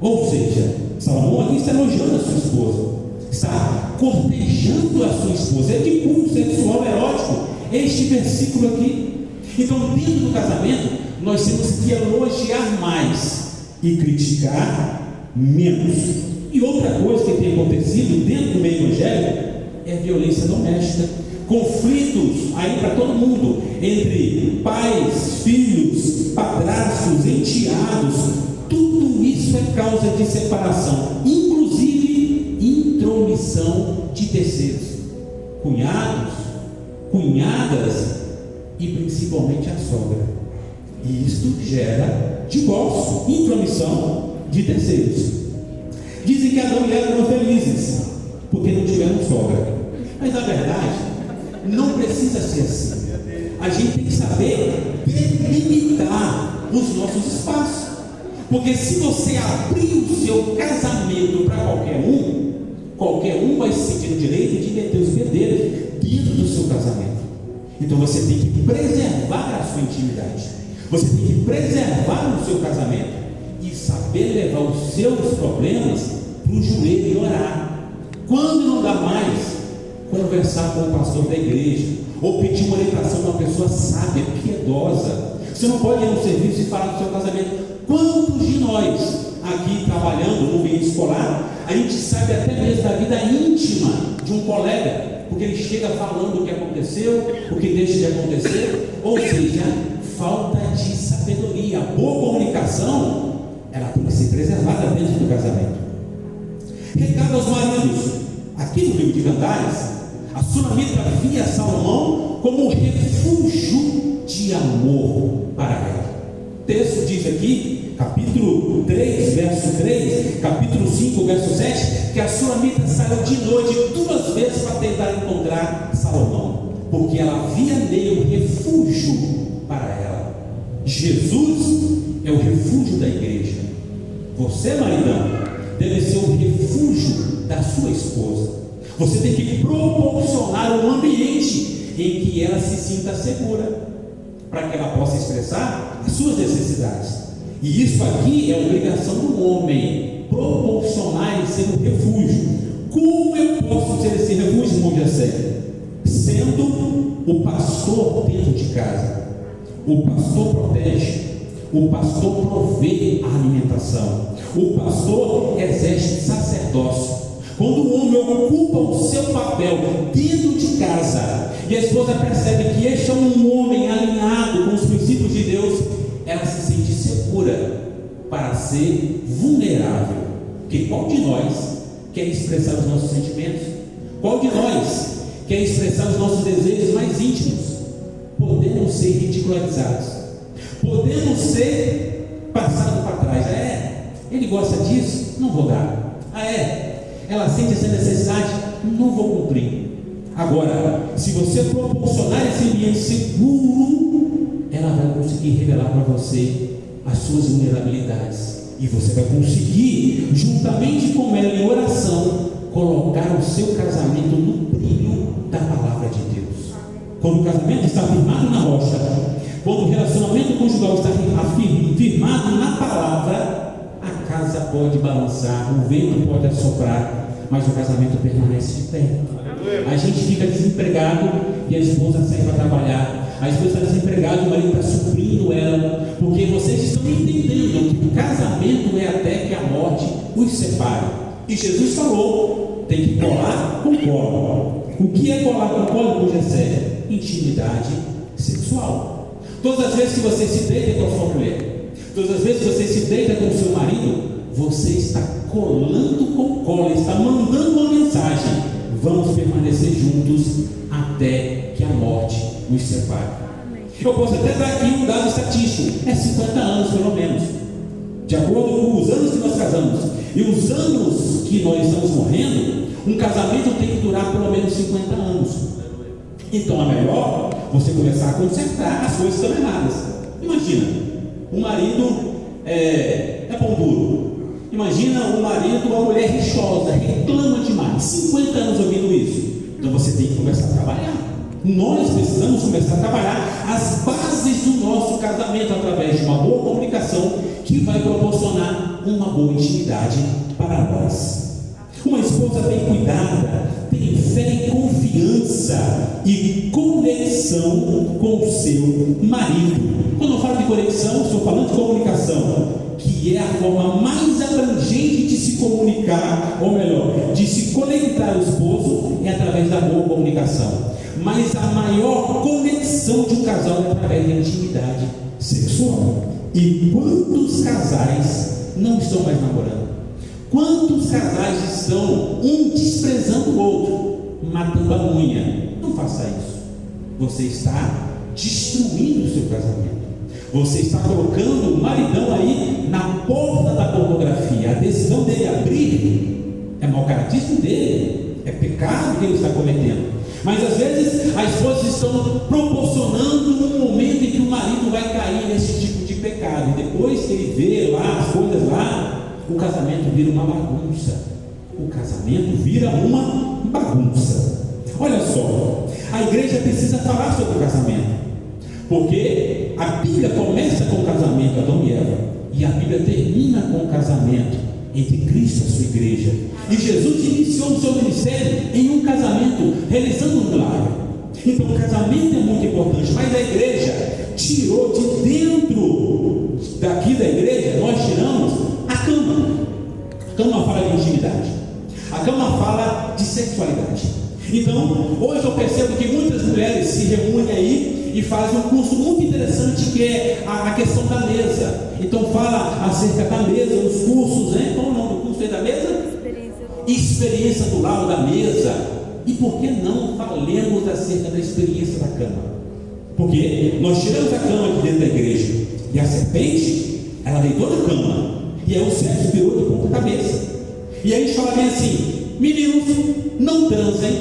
Ou seja, Salomão aqui está elogiando a sua esposa, está cortejando a sua esposa. É de cunho sexual erótico este versículo aqui. Então, dentro do casamento, nós temos que elogiar mais e criticar menos. E outra coisa que tem acontecido dentro do meio evangélico é violência doméstica. conflitos aí para todo mundo, entre pais, filhos, padrastos, enteados. Tudo isso é causa de separação, inclusive intromissão de terceiros, cunhados, cunhadas e principalmente a sogra. E isto gera divórcio, intromissão de terceiros. Dizem que Adão e Eva eram felizes porque não tiveram sogra, mas na verdade não precisa ser assim. A gente tem que saber delimitar os nossos espaços, porque se você abrir o seu casamento para qualquer um vai se sentir no direito de meter os bedelhos dentro do seu casamento. Então você tem que preservar a sua intimidade, você tem que preservar o seu casamento e saber levar os seus problemas para o joelho e orar. Quando não dá mais, conversar com o pastor da igreja, ou pedir uma orientação de uma pessoa sábia, piedosa. Você não pode ir no serviço e falar do seu casamento. Quantos de nós aqui trabalhando no meio escolar, a gente sabe até mesmo da vida íntima de um colega, porque ele chega falando o que aconteceu, o que deixa de acontecer, ou seja, falta de sabedoria. A boa comunicação, ela tem que ser preservada dentro do casamento. Recado aos maridos, aqui no livro de Cantares, a sunamita via Salomão como um refúgio de amor para ela. O texto diz aqui, capítulo 3, verso 3, capítulo 5, verso 7, que a sunamita saiu de noite 2 vezes para tentar encontrar Salomão, porque ela via nele um refúgio para ela. Jesus é o refúgio da igreja. Você, maridão, deve ser o refúgio da sua esposa. Você tem que proporcionar um ambiente em que ela se sinta segura, para que ela possa expressar as suas necessidades. E isso aqui é obrigação do homem, proporcionar e ser um refúgio. Como eu posso ser esse refúgio, irmão Jessé? Sendo o pastor dentro de casa. O pastor protege, o pastor provê a alimentação, o pastor exerce sacerdócio. Quando o homem ocupa o seu papel dentro de casa e a esposa percebe que este é um homem alinhado com os princípios de Deus, ela se sente segura para ser vulnerável. Porque qual de nós quer expressar os nossos sentimentos? Qual de nós quer expressar os nossos desejos mais íntimos? Podemos ser ridicularizados, podemos ser passados para trás. Ele gosta disso? Não vou dar. Ela sente essa necessidade? Não vou cumprir. Agora, se você proporcionar esse ambiente seguro, ela vai conseguir revelar para você as suas vulnerabilidades, e você vai conseguir, juntamente com ela em oração, colocar o seu casamento no brilho da palavra de Deus. Quando o casamento está firmado na rocha, quando o relacionamento conjugal está firmado na palavra, a casa pode balançar, o vento pode assoprar, mas o casamento permanece de pé. A gente fica desempregado e a esposa sai para trabalhar. A esposa está desempregada e o marido está suprindo ela, porque vocês estão entendendo que o casamento é até que a morte os separe. E Jesus falou: tem que colar com colo. O que é colar com colo, Jessé? Intimidade sexual. Todas as vezes que você se deita com a sua mulher, todas as vezes que você se deita com o seu marido, você está colando com cola, está mandando uma mensagem: vamos permanecer juntos até que a morte nos separe. Eu posso até dar aqui um dado estatístico: é 50 anos pelo menos, de acordo com os anos que nós casamos e os anos que nós estamos morrendo. Um casamento tem que durar pelo menos 50 anos. Então é melhor você começar a consertar as coisas que estão erradas. Imagina, o marido é pão duro. Imagina um marido ou uma mulher rixosa, reclama demais, 50 anos ouvindo isso. Então você tem que começar a trabalhar. Nós precisamos começar a trabalhar as bases do nosso casamento através de uma boa comunicação que vai proporcionar uma boa intimidade para nós. Uma esposa bem cuidada tem fé e confiança e conexão com o seu marido. Quando eu falo de conexão, estou falando de comunicação, que é a forma mais abrangente de se comunicar, ou melhor, de se conectar ao esposo, é através da boa comunicação. mas a maior conexão de um casal é através da intimidade sexual. E quantos casais não estão mais namorando? Quantos casais estão um desprezando o outro, matando a unha? Não faça isso. Você está destruindo o seu casamento. Você está colocando o maridão aí na porta da pornografia. A decisão dele abrir é mau caratismo dele, é pecado que ele está cometendo. Mas às vezes as esposas estão proporcionando um momento em que o marido vai cair nesse tipo de pecado. E depois que ele vê lá as coisas lá, o casamento vira uma bagunça. O casamento vira uma bagunça. Olha só, a igreja precisa falar sobre o casamento. Porque a Bíblia começa com o casamento, Adão e Eva, e a Bíblia termina com o casamento entre Cristo e a sua igreja. E Jesus iniciou o seu ministério em um casamento, realizando um milagre. Então o casamento é muito importante, mas a igreja tirou de dentro daqui da igreja, nós tiramos a cama. A cama fala de intimidade, a cama fala de sexualidade. Então hoje eu percebo que muitas mulheres se reúnem aí e fazem um curso muito interessante, que é a questão da mesa. Então fala acerca da mesa, os cursos, né? Qual é o nome do curso aí da mesa? Experiência do lado da mesa. E por que não falemos acerca da experiência da cama? Porque nós tiramos a cama aqui dentro da igreja, e a serpente, ela deitou na cama, e aí o sexo virou de ponta cabeça. E aí a gente fala bem assim: meninos, não transem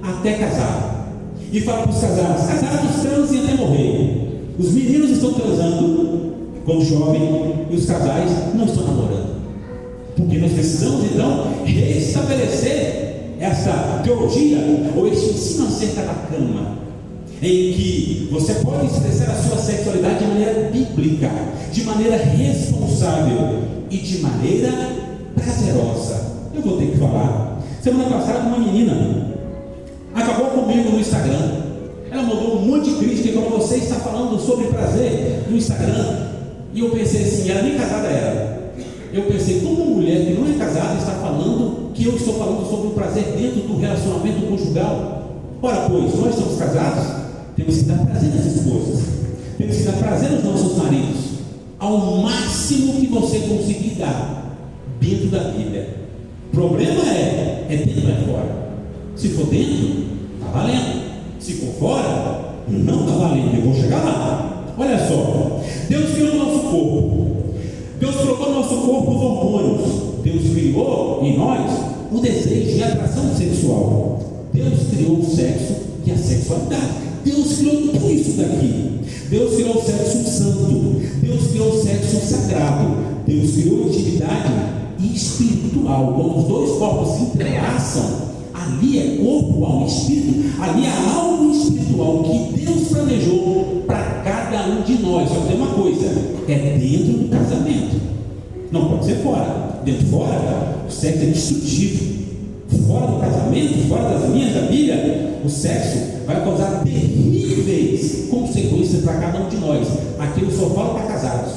até casar. E fala para os casados transem até morrer. Os meninos estão transando quando jovem, e os casais não estão namorando. Porque nós precisamos então restabelecer essa teologia, ou esse ensino acerca da cama, em que você pode expressar a sua sexualidade de maneira bíblica, de maneira responsável e de maneira prazerosa. Eu vou ter que falar. Semana passada uma menina acabou comigo no Instagram. Ela mandou um monte de crítica e falou: você está falando sobre prazer no Instagram. E eu pensei assim, ela nem casada era. Eu pensei, como uma mulher que não é casada está falando que eu estou falando sobre o prazer dentro do relacionamento conjugal? Ora pois, nós somos casados, temos que dar prazer às esposas, temos que dar prazer aos nossos maridos, ao máximo que você conseguir dar dentro da Bíblia. O problema é dentro ou é fora? Se for dentro, está valendo. Se for fora, não está valendo. Eu vou chegar lá. Olha só, Deus criou o nosso corpo. Deus colocou no nosso corpo os hormônios. Deus criou em nós o desejo e a atração sexual. Deus criou o sexo e a sexualidade. Deus criou tudo isso daqui. Deus criou o sexo santo. Deus criou o sexo sagrado. Deus criou a intimidade espiritual. Quando os dois corpos se entrelaçam, ali é corpo, alma e espírito. Ali há algo espiritual que Deus planejou para cada um de nós. Só que tem uma coisa: é dentro do casamento, não pode ser fora. Dentro fora, o sexo é destrutivo. Fora do casamento, fora das linhas da Bíblia, o sexo vai causar terríveis consequências para cada um de nós. Aqui eu só falo para casados,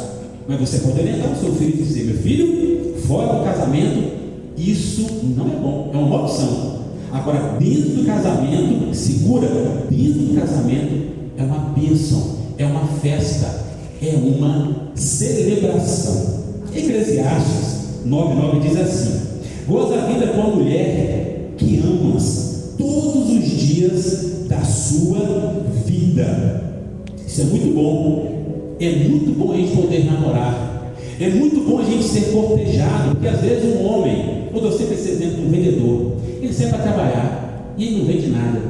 mas você pode orientar o seu filho e dizer: meu filho, fora do casamento, isso não é bom, é uma maldição. Agora, dentro do casamento, segura, dentro do casamento é uma bênção, é uma festa, é uma celebração. Eclesiastes 9:9 diz assim: goza a vida com a mulher que amas todos os dias da sua vida. Isso é muito bom. É muito bom a gente poder namorar. É muito bom a gente ser cortejado, porque às vezes um homem, eu dou sempre esse exemplo do vendedor, ele sai para trabalhar e ele não vende nada.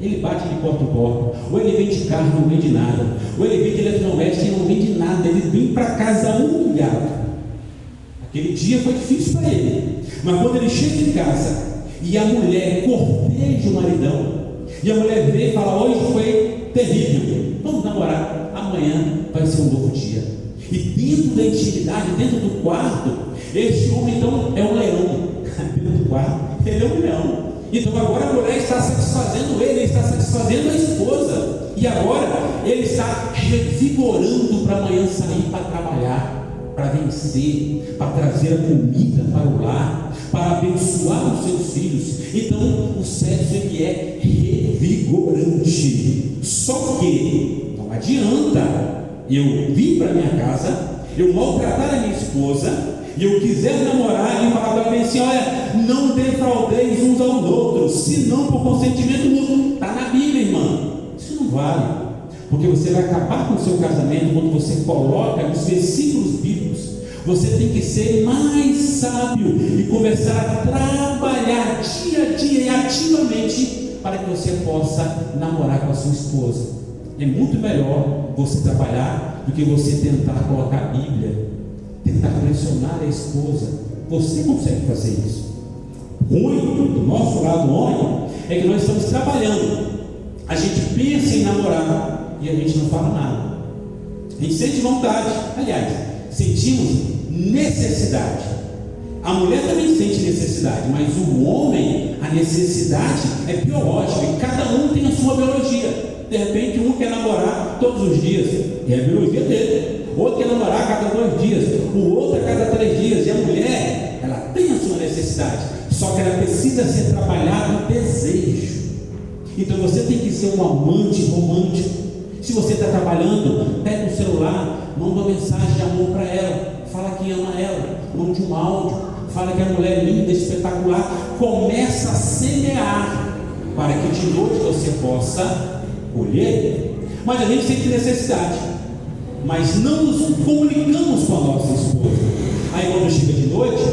Ele bate de porta em porta, ou ele vende carro e não vende nada, ou ele vende eletrodoméstico e não vende nada. Ele vem para casa humilhado. Aquele dia foi difícil para ele, mas quando ele chega em casa e a mulher corteja o maridão, e a mulher vê e fala: hoje foi terrível, vamos namorar, amanhã vai ser um novo dia. E dentro da intimidade, dentro do quarto, esse homem então é um leão. Dentro do quarto, ele é um leão. Então agora a mulher está satisfazendo ele está satisfazendo a esposa, e agora ele está revigorando para amanhã sair para trabalhar. para vencer, para trazer a comida para o lar, para abençoar os seus filhos. Então o sexo ele é revigorante. Só que não adianta eu vir para minha casa, eu maltratar a minha esposa e eu quiser namorar e falar para mim assim: olha, não defraudeis uns aos outros, senão por consentimento mútuo. Está na Bíblia, irmã. Isso não vale. Porque você vai acabar com o seu casamento quando você coloca os versículos bíblicos. Você tem que ser mais sábio e começar a trabalhar dia a dia e ativamente para que você possa namorar com a sua esposa. É muito melhor você trabalhar do que você tentar colocar a Bíblia, tentar pressionar a esposa. Você consegue fazer isso. Ruim do nosso lado homem é que nós estamos trabalhando. A gente pensa em namorar e a gente não fala nada. A gente sente vontade, aliás, sentimos necessidade. A mulher também sente necessidade, mas o homem, a necessidade é biológica e cada um tem a sua biologia. De repente um quer namorar todos os dias, e é a biologia dele. O outro quer namorar a cada 2 dias, o outro a cada 3 dias. E a mulher, ela tem a sua necessidade, só que ela precisa ser trabalhada o desejo. Então você tem que ser um amante romântico. Se você está trabalhando, pega o celular, manda uma mensagem de amor para ela, fala que ama ela, manda um áudio, fala que a mulher é linda, espetacular. Começa a semear para que de noite você possa colher. Mas a gente sente necessidade, mas não nos comunicamos com a nossa esposa. Aí quando chega de noite,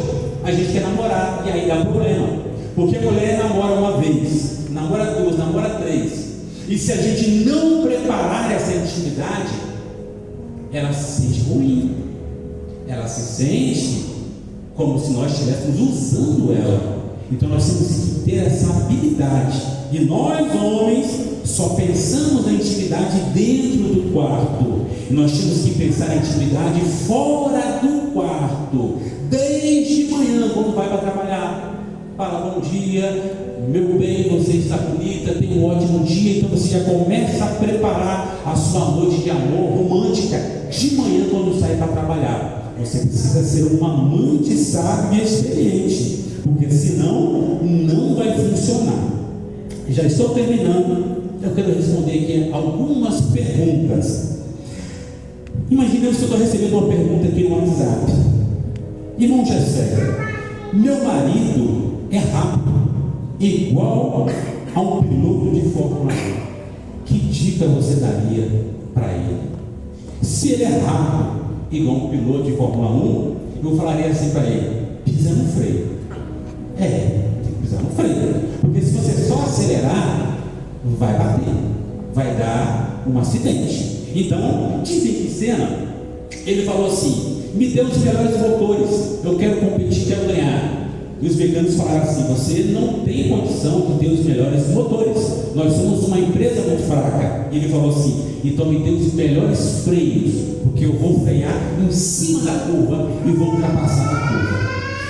a gente quer namorar, e aí dá problema, porque a mulher namora uma vez, namora 2, namora 3, e se a gente não preparar essa intimidade, ela se sente ruim, ela se sente como se nós estivéssemos usando ela. Então nós temos que ter essa habilidade, e nós homens só pensamos na intimidade dentro do quarto, e nós temos que pensar na intimidade fora do quarto, desde manhã, quando vai para trabalhar. Fala: bom dia, meu bem, você está bonita, tem um ótimo dia. Então você já começa a preparar a sua noite de amor romântica de manhã quando sai para trabalhar. Você precisa ser um amante sábio e experiente, porque senão não vai funcionar. Já estou terminando. Eu quero responder aqui algumas perguntas. Imagina se eu estou recebendo uma pergunta aqui no WhatsApp: irmão Jessé, meu marido é rápido, igual a um piloto de Fórmula 1. Que dica você daria para ele? Se ele é rápido, igual um piloto de Fórmula 1, eu falaria assim para ele: pisa no freio. Tem que pisar no freio, porque se você só acelerar, vai bater, vai dar um acidente. Então, dizem que cena, ele falou assim: me dê os melhores motores, eu quero competir, quero ganhar. E os veganos falaram assim: você não tem condição de ter os melhores motores, nós somos uma empresa muito fraca. E ele falou assim: então me dê os melhores freios, porque eu vou frear em cima da curva e vou ultrapassar a curva.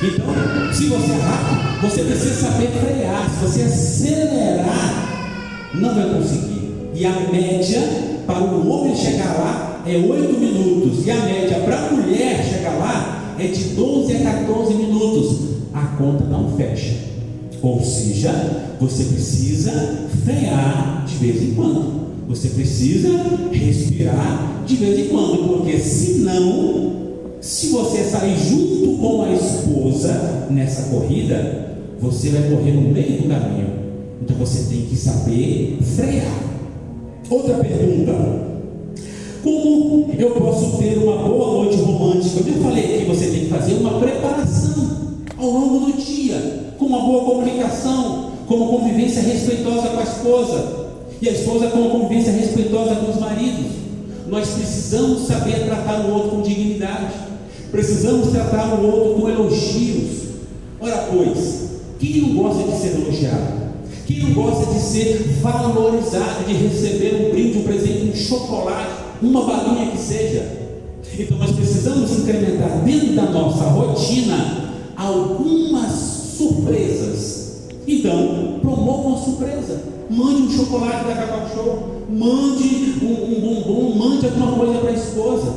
Então, se você é rápido, você precisa saber frear. Se você acelerar, não vai conseguir. E a média para o homem chegar lá é 8 minutos, e a média para a mulher chegar lá é de 12 a 14 minutos. A conta não fecha. Ou seja, você precisa frear de vez em quando, você precisa respirar de vez em quando, porque senão, se você sair junto com a esposa nessa corrida, você vai morrer no meio do caminho. Então você tem que saber frear. Outra pergunta: como eu posso ter uma boa noite romântica? Eu já falei que você tem que fazer uma preparação ao longo do dia, com uma boa comunicação, com uma convivência respeitosa com a esposa, e a esposa com uma convivência respeitosa com os maridos. Nós precisamos saber tratar o outro com dignidade, precisamos tratar o outro com elogios. Ora pois, quem não gosta de ser elogiado? Quem não gosta de ser valorizado, de receber um brinde, um presente, um chocolate, uma balinha que seja? Então nós precisamos incrementar dentro da nossa rotina algumas surpresas. Então, promova uma surpresa. Mande um chocolate da Cacau Show, mande um bombom, mande alguma coisa para a esposa.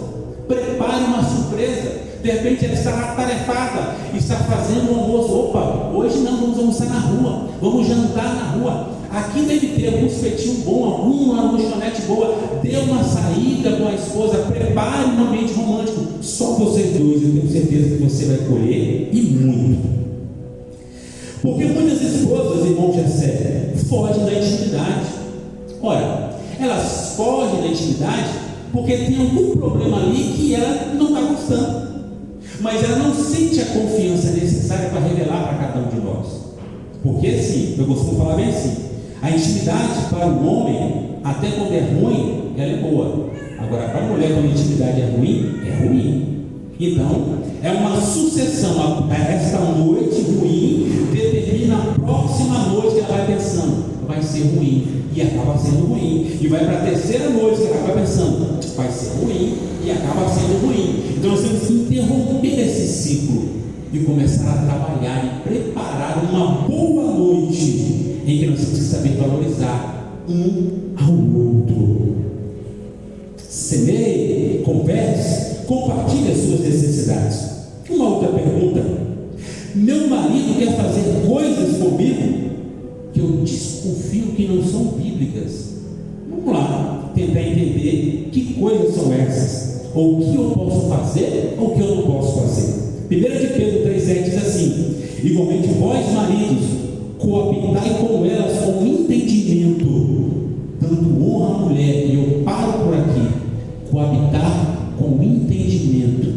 Prepare uma surpresa. De repente ela está atarefada, está fazendo um almoço. Opa, hoje não, vamos almoçar na rua, vamos jantar na rua. Aqui deve ter algum espetinho bom, alguma lanchonete boa. Dê uma saída com a esposa, prepare um ambiente romântico. Só vocês dois, eu tenho certeza que você vai colher, e muito. Porque muitas esposas, irmão Jessé, fogem da intimidade. Ora, elas fogem da intimidade porque tem algum problema ali que ela não está gostando, mas ela não sente a confiança necessária para revelar para cada um de nós. Porque assim, eu costumo falar bem assim, a intimidade para o homem, até quando é ruim, ela é boa. Agora, para a mulher, quando a intimidade é ruim. Então, é uma sucessão. Esta noite ruim determina a próxima noite que ela vai pensando, vai ser ruim, e acaba sendo ruim. E vai para a terceira noite que ela acaba pensando, vai ser ruim, e acaba sendo ruim. Então, nós temos que interromper esse ciclo e começar a trabalhar e preparar uma boa noite em que nós temos que saber valorizar um ao outro. Semeie, converse, compartilhe as suas necessidades. Uma outra pergunta: meu marido quer fazer coisas comigo que eu desconfio que não são bíblicas. Vamos lá tentar entender que coisas são essas, ou o que eu posso fazer ou o que eu não posso fazer. 1 de Pedro 3,7 diz assim: igualmente vós, maridos, coabitai com elas com entendimento, dando honra à mulher. E eu paro por aqui. Coabitar com entendimento.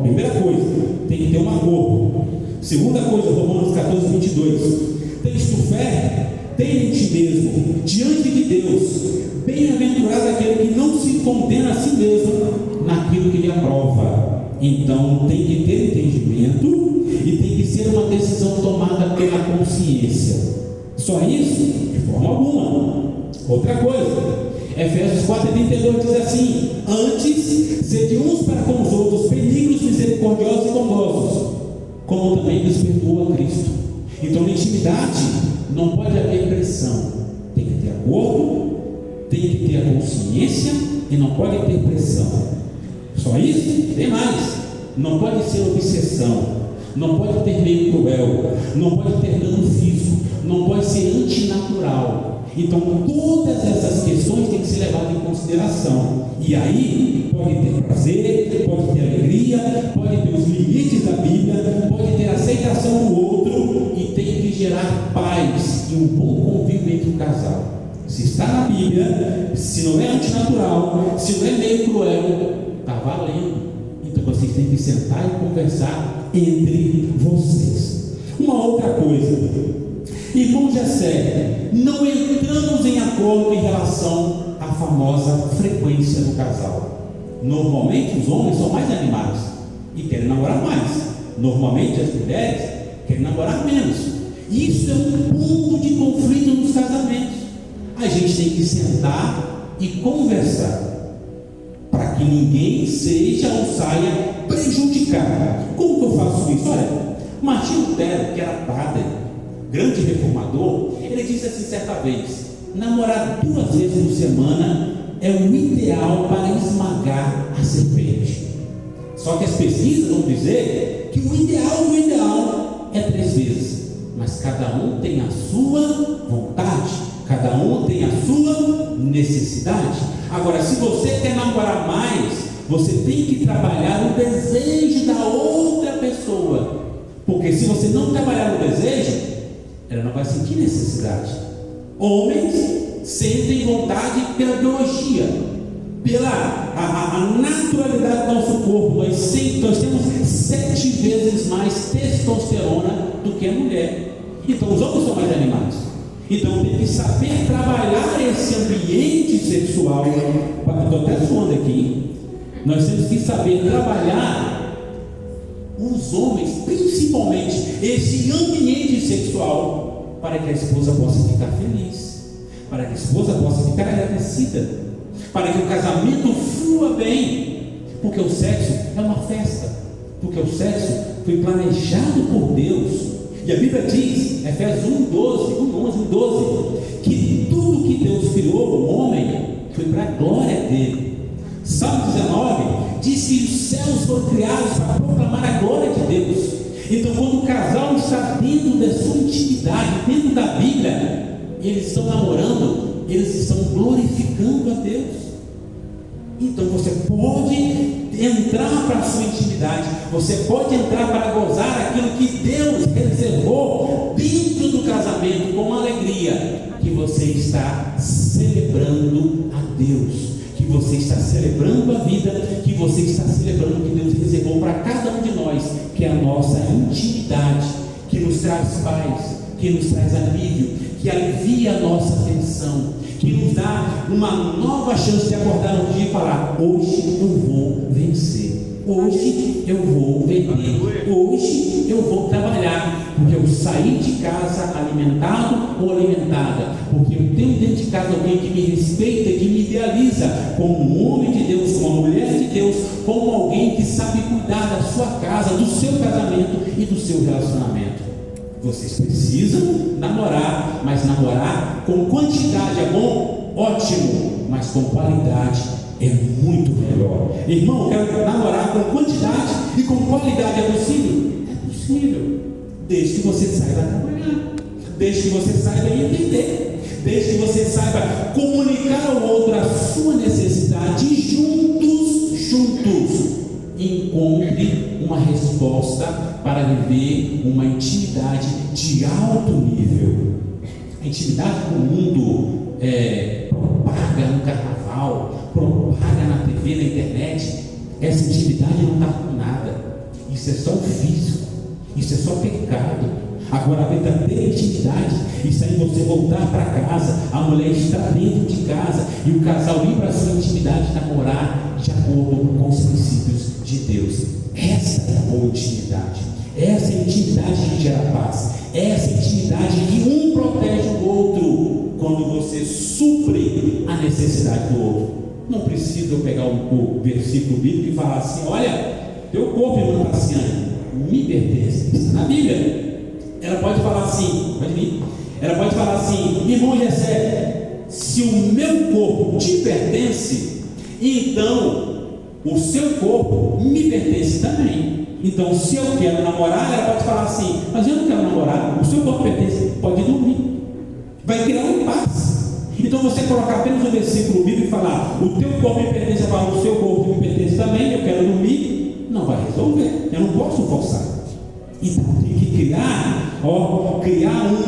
Primeira coisa, tem que ter um acordo. Segunda coisa, Romanos 14:22. Tens tu fé? Tem em ti mesmo, diante de Deus. Bem-aventurado aquele que não se condena a si mesmo naquilo que lhe aprova. Então tem que ter entendimento e tem que ser uma decisão tomada pela consciência. Só isso? De forma alguma. Outra coisa, Efésios 4:32 diz assim: antes, sede uns para com os outros benignos, misericordiosos e bondosos, como também nos perdoa Cristo. Então, na intimidade não pode haver pressão, tem que ter acordo, tem que ter a consciência e não pode ter pressão. Só isso? Tem mais. Não pode ser obsessão, não pode ter meio cruel, não pode ter dano físico, não pode ser antinatural. Então, todas essas questões têm que ser levadas em consideração. E aí, pode ter prazer, pode ter alegria, pode ter os limites da Bíblia, pode ter aceitação do outro, e tem que gerar paz e um bom convívio entre o casal. Se está na Bíblia, se não é antinatural, se não é meio cruel, está valendo. Então, vocês têm que sentar e conversar entre vocês. Uma outra coisa, irmão Jessé, não entramos em acordo em relação à famosa frequência do casal. Normalmente os homens são mais animados e querem namorar mais. Normalmente as mulheres querem namorar menos. Isso é um ponto de conflito nos casamentos. A gente tem que sentar e conversar para que ninguém seja ou saia prejudicado. Como que eu faço isso? Olha, Martinho Lutero, que era padre, grande reformador, ele disse assim certa vez: namorar 2 vezes por semana é o ideal para esmagar a serpente. Só que as pesquisas vão dizer que o ideal é 3 vezes, mas cada um tem a sua vontade, cada um tem a sua necessidade. Agora, se você quer namorar mais, você tem que trabalhar o desejo da outra pessoa, porque se você não trabalhar o desejo, ela não vai sentir necessidade. Homens sentem vontade pela biologia, pela a naturalidade do nosso corpo. Nós temos 7 vezes mais testosterona do que a mulher. Então os homens são mais animados. Então tem que saber trabalhar esse ambiente sexual. Estou até suando aqui. Nós temos que saber trabalhar os homens, principalmente esse ambiente sexual, para que a esposa possa ficar feliz, para que a esposa possa ficar agradecida, para que o casamento flua bem, porque o sexo é uma festa, porque o sexo foi planejado por Deus. E a Bíblia diz, Efésios 1:12, que tudo que Deus criou, o homem, foi para a glória dele. Salmo 19 diz que os céus foram criados para proclamar a glória de Deus. Então, quando o casal está dentro da sua intimidade, dentro da Bíblia, eles estão namorando, eles estão glorificando a Deus. Então você pode entrar para a sua intimidade, você pode entrar para gozar aquilo que Deus reservou dentro do casamento, com alegria, que você está celebrando a Deus, que você está celebrando a vida, que você está celebrando o que Deus reservou para cada um de nós, que é a nossa intimidade, que nos traz paz, que nos traz alívio, que alivia a nossa tensão, que nos dá uma nova chance de acordar um dia e falar: hoje eu vou vencer, hoje eu vou vender, hoje eu vou trabalhar, porque eu saí de casa alimentado ou alimentada, porque eu tenho dentro de casa alguém que me respeita, que me idealiza como um homem de Deus, como uma mulher de Deus, como alguém que sabe cuidar da sua casa, do seu casamento e do seu relacionamento. Vocês precisam namorar, mas namorar com quantidade é bom? Ótimo, mas com qualidade é muito melhor. Irmão, eu quero namorar com quantidade e com qualidade, é possível? É possível, desde que você saiba trabalhar, desde que você saiba entender, desde que você saiba comunicar ao outro a sua necessidade e juntos encontre uma resposta para viver uma intimidade de alto nível. A intimidade que o mundo propaga no carnaval, propaga na TV, na internet, essa intimidade não está com nada. Isso é só o físico, isso é só pecado. Agora a verdadeira intimidade, isso aí você voltar para casa, a mulher está dentro de casa e o casal ir para a sua intimidade namorar de acordo com os princípios de Deus. Essa é a boa intimidade. Essa é a intimidade que gera paz. Essa é a intimidade que um protege o outro quando você supre a necessidade do outro. Não precisa eu pegar o versículo bíblico e falar assim: olha, teu corpo, irmã Tassiane, me pertence. Isso está na Bíblia. Ela pode falar assim, ela pode falar assim: irmão Jessé, se o meu corpo te pertence, então o seu corpo me pertence também. Então, se eu quero namorar, ela pode falar assim: mas eu não quero namorar, o seu corpo pertence, pode dormir. Vai criar um impasse. Então, você colocar apenas um versículo bíblico e falar: o teu corpo me pertence, falar: o seu corpo me pertence também, eu quero dormir, não vai resolver. Eu não posso forçar. Então, tem que criar um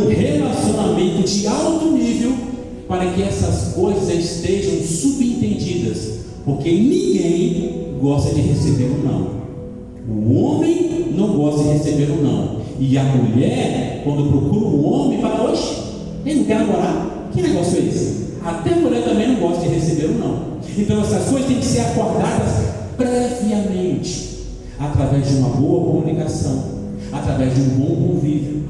relacionamento de alto nível para que essas coisas estejam subentendidas, porque ninguém gosta de receber um não. O homem não gosta de receber um não, e a mulher, quando procura um homem, fala: oxe, ele não quer namorar? Que negócio é esse? Até a mulher também não gosta de receber um não. Então essas coisas têm que ser acordadas previamente, através de uma boa comunicação, através de um bom convívio,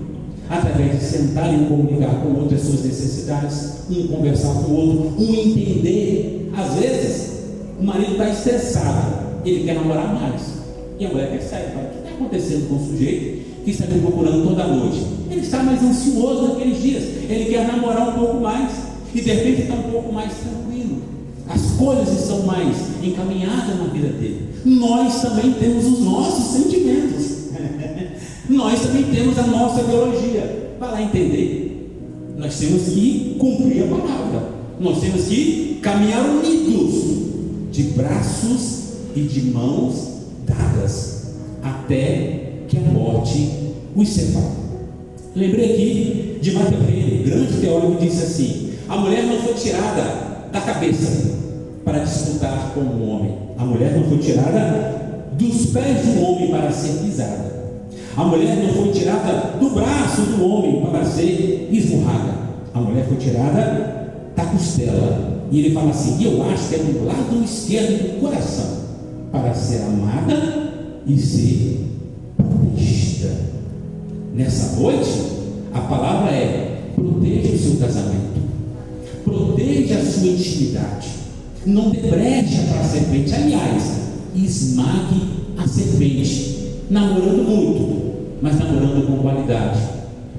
através de sentar e comunicar com o outro as suas necessidades, um conversar com o outro, um entender. Às vezes o marido está estressado, ele quer namorar mais, e a mulher percebe: fala: o que está acontecendo com o sujeito que está me procurando toda noite? Ele está mais ansioso naqueles dias, ele quer namorar um pouco mais, e de repente está um pouco mais tranquilo, as coisas estão mais encaminhadas na vida dele. Nós também temos os nossos sentimentos, nós também temos a nossa ideologia. Vai lá entender. Nós temos que cumprir a palavra, nós temos que caminhar unidos, de braços e de mãos dadas, até que a morte os separe. Lembrei aqui de Martin Luther, grande teólogo, que disse assim: a mulher não foi tirada da cabeça para disputar com o homem, a mulher não foi tirada dos pés do homem para ser pisada, a mulher não foi tirada do braço do homem para ser esmurrada, a mulher foi tirada da costela. E ele fala assim: e eu acho que é do lado esquerdo do coração, para ser amada e ser protegida. Nessa noite, a palavra é: proteja o seu casamento, proteja a sua intimidade, não dê brecha para a serpente. Aliás, esmague a serpente, namorando muito, mas namorando com qualidade,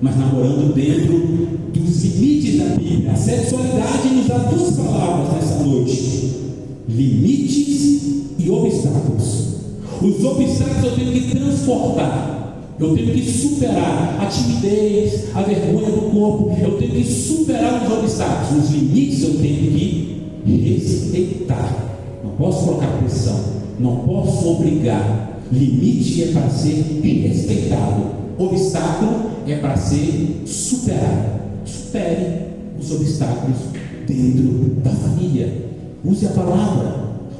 mas namorando dentro dos limites da Bíblia. A sexualidade nos dá duas palavras nessa noite: limites e obstáculos. Os obstáculos eu tenho que transportar, eu tenho que superar a timidez, a vergonha do corpo, eu tenho que superar os obstáculos. Os limites eu tenho que respeitar. Não posso colocar pressão, não posso obrigar. Limite é para ser respeitado, obstáculo é para ser superado. Supere os obstáculos dentro da família. Use a palavra,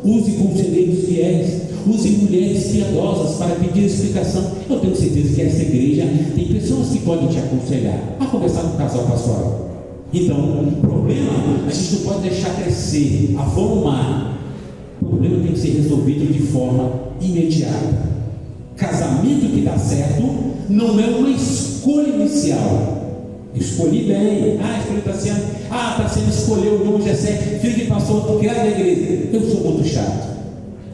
use conselheiros fiéis, use mulheres piedosas para pedir explicação. Eu tenho certeza que essa igreja tem pessoas que podem te aconselhar a conversar com o casal pastoral. Então, o problema a gente não pode deixar crescer, avolumar. O problema tem que ser resolvido de forma imediata. Casamento que dá certo não é uma escolha inicial. Escolhi bem, está sendo escolheu o nome Jessé, filho de pastor, criado na igreja. Eu sou muito chato.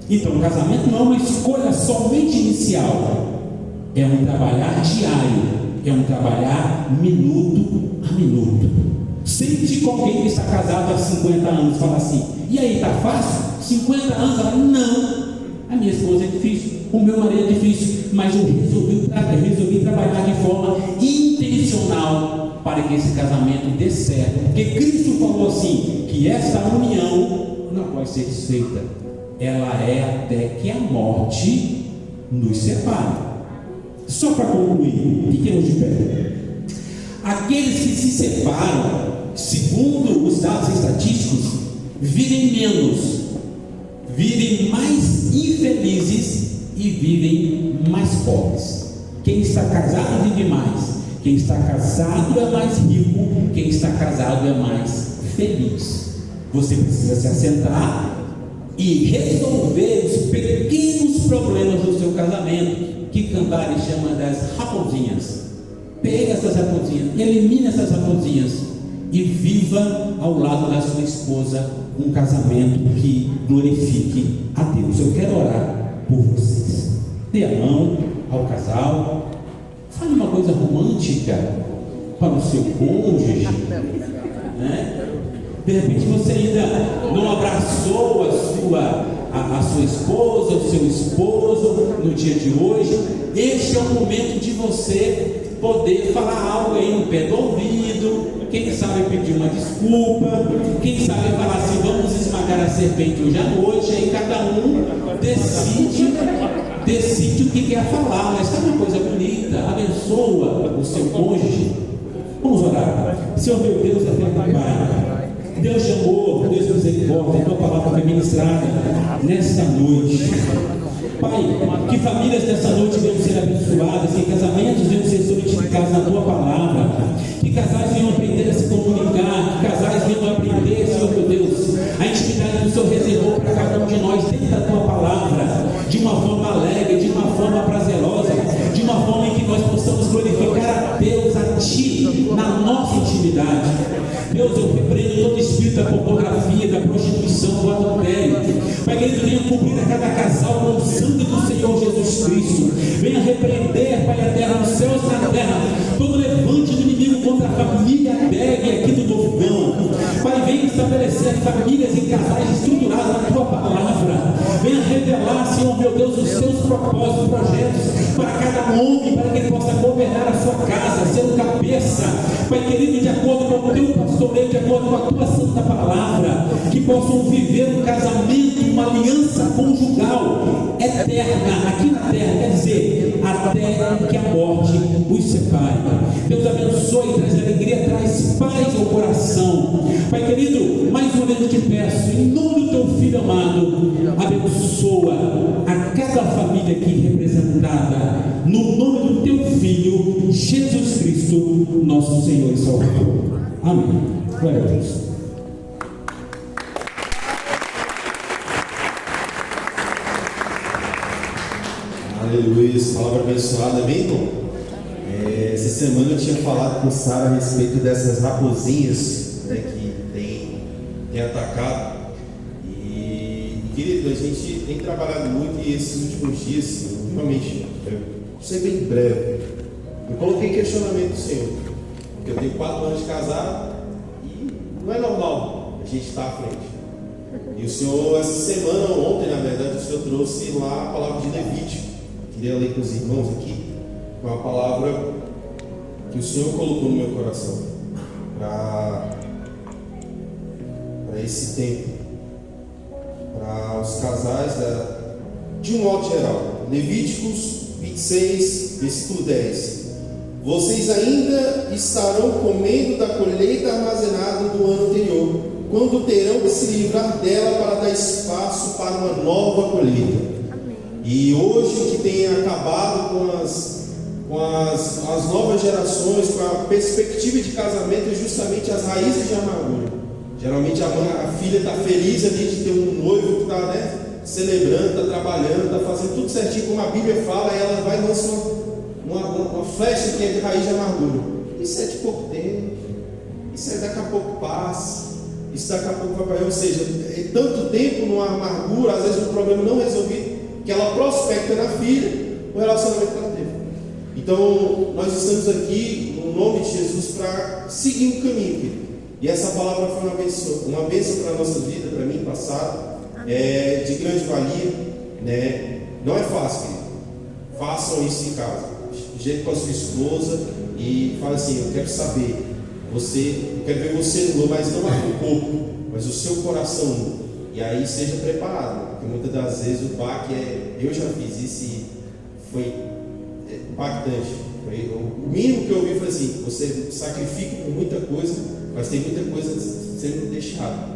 Então, o casamento não é uma escolha somente inicial, é um trabalhar diário, é um trabalhar minuto a minuto. Sente com alguém que está casado há 50 anos, fala assim: e aí, está fácil? 50 anos? Ela, não, a minha esposa é difícil, o meu marido é difícil, mas eu resolvi trabalhar de forma intencional para que esse casamento dê certo, porque Cristo falou assim, que essa união não pode ser desfeita, ela é até que a morte nos separe. Só para concluir, fiquemos de pé. Aqueles que se separam, segundo os dados estatísticos, vivem menos, vivem mais infelizes e vivem mais pobres. Quem está casado vive mais, quem está casado é mais rico, quem está casado é mais feliz. Você precisa se assentar e resolver os pequenos problemas do seu casamento, que Cantares chama das raposinhas. Pega essas raposinhas, elimina essas raposinhas e viva ao lado da sua esposa um casamento que glorifique a Deus. Eu quero orar por vocês. Dê a mão ao casal, fale uma coisa romântica para o seu cônjuge, né? De repente você ainda não abraçou a sua esposa, o seu esposo no dia de hoje. Este é o momento de você poder falar algo aí no pé do ouvido, quem sabe pedir uma desculpa, quem sabe falar assim: vamos esmagar a serpente hoje à noite. Aí cada um decide o que quer falar, mas sabe uma coisa bonita? Abençoa o seu cônjuge. Vamos orar. Senhor meu Deus, eterno Pai, Deus de amor, Deus de misericórdia, a tua palavra foi ministrada nesta noite. Pai, que famílias dessa noite venham ser abençoadas, que casamentos venham ser solidificados na tua palavra, que casais venham aprender a se comunicar, que casais venham aprender, Senhor meu Deus, a intimidade que o Senhor reservou para cada um de nós dentro da tua palavra, de uma forma alegre, de uma forma prazerosa, de uma forma em que nós possamos glorificar a Deus, a Ti, na nossa intimidade. Deus, eu repreendo todo espírito da pornografia, da prostituição, do adultério. Pai querido, venha cobrir a cada casal com o sangue do Senhor Jesus Cristo. Venha repreender, Pai eterno, nos céus e na terra, todo levante do inimigo contra a família Deg aqui do Dovão. Pai, venha estabelecer famílias e casais estruturados na tua palavra. Venha revelar, Senhor meu Deus, os seus propósitos, projetos para cada homem, para que ele possa governar a sua casa, ser o cabeça. Pai querido, de acordo com o teu pastoreio, de acordo com a tua santa palavra, que possam viver um casamento, uma aliança conjugal eterna aqui na terra, quer dizer, até que a morte os separe. Deus abençoe, traz alegria, traz paz ao coração. Pai querido, mais uma vez eu te peço, em nome do teu filho amado, abençoa a cada família aqui representada, no nome do teu filho Jesus Cristo, nosso Senhor e Salvador. Amém. Glória a Deus. Aleluia, palavra abençoada, amém, irmão? Essa semana eu tinha falado com Sara a respeito dessas raposinhas, né, que tem atacado. E querido, a gente tem trabalhado muito e esses últimos dias, ultimamente, vou ser bem breve, eu coloquei questionamento do Senhor, porque eu tenho 4 anos de casado e não é normal a gente estar à frente. E o Senhor, essa semana, ontem, na verdade, o Senhor trouxe lá a palavra de Levítico. Queria ler com os irmãos aqui, com a palavra que o Senhor colocou no meu coração para esse tempo, para os casais de um modo geral. Levíticos 26, versículo 10. Vocês ainda estarão comendo da colheita armazenada do ano anterior, quando terão que se livrar dela para dar espaço para uma nova colheita. E hoje o que tem acabado com as novas gerações, com a perspectiva de casamento, é justamente as raízes de amargura. Geralmente a filha está feliz ali de ter um noivo que está, celebrando, está trabalhando, está fazendo tudo certinho como a Bíblia fala, e ela vai e lança uma flecha que é de raiz de amargura. Isso é de pouco tempo, isso é daqui a pouco passa, isso daqui a pouco vai para aí. Ou seja, é tanto tempo numa amargura, às vezes um problema não resolvido, que ela prospecta na filha o relacionamento que ela teve. Então, nós estamos aqui no nome de Jesus para seguir um caminho, querido. E essa palavra foi uma bênção para a nossa vida, para mim, passado, de grande valia, Não é fácil, querido. Façam isso em casa. Jeito com a sua esposa e fala assim: eu quero saber, eu quero ver você nu, mas não o corpo, mas o seu coração nu. E aí seja preparado, porque muitas das vezes o baque eu já fiz isso e foi impactante. O mínimo que eu ouvi foi assim: você sacrifica por muita coisa, mas tem muita coisa sendo deixada.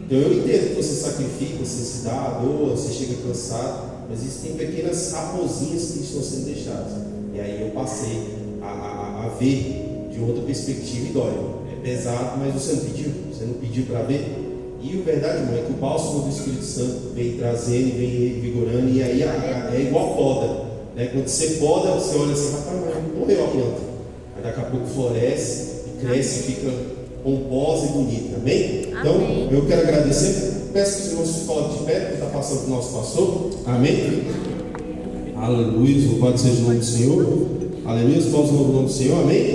Então eu entendo que você sacrifica, você se dá, doa, você chega cansado, mas existem pequenas raposinhas que estão sendo deixadas. E aí eu passei a ver de outra perspectiva e dói. É pesado, mas você não pediu para ver. E a verdade, irmão, é que o bálsamo do Espírito Santo vem trazendo, vem revigorando, e aí é igual poda. Quando você poda, você olha assim: rapaz, mas morreu a planta. Aí daqui a pouco floresce, e cresce, e fica pomposa e bonita. Amém? Então, eu quero agradecer. Peço que os irmãos se coloquem de pé, que está passando para o nosso pastor. Amém? Aleluia, louvado seja o nome do Senhor. Aleluia, vamos louvar o nome do Senhor. Amém?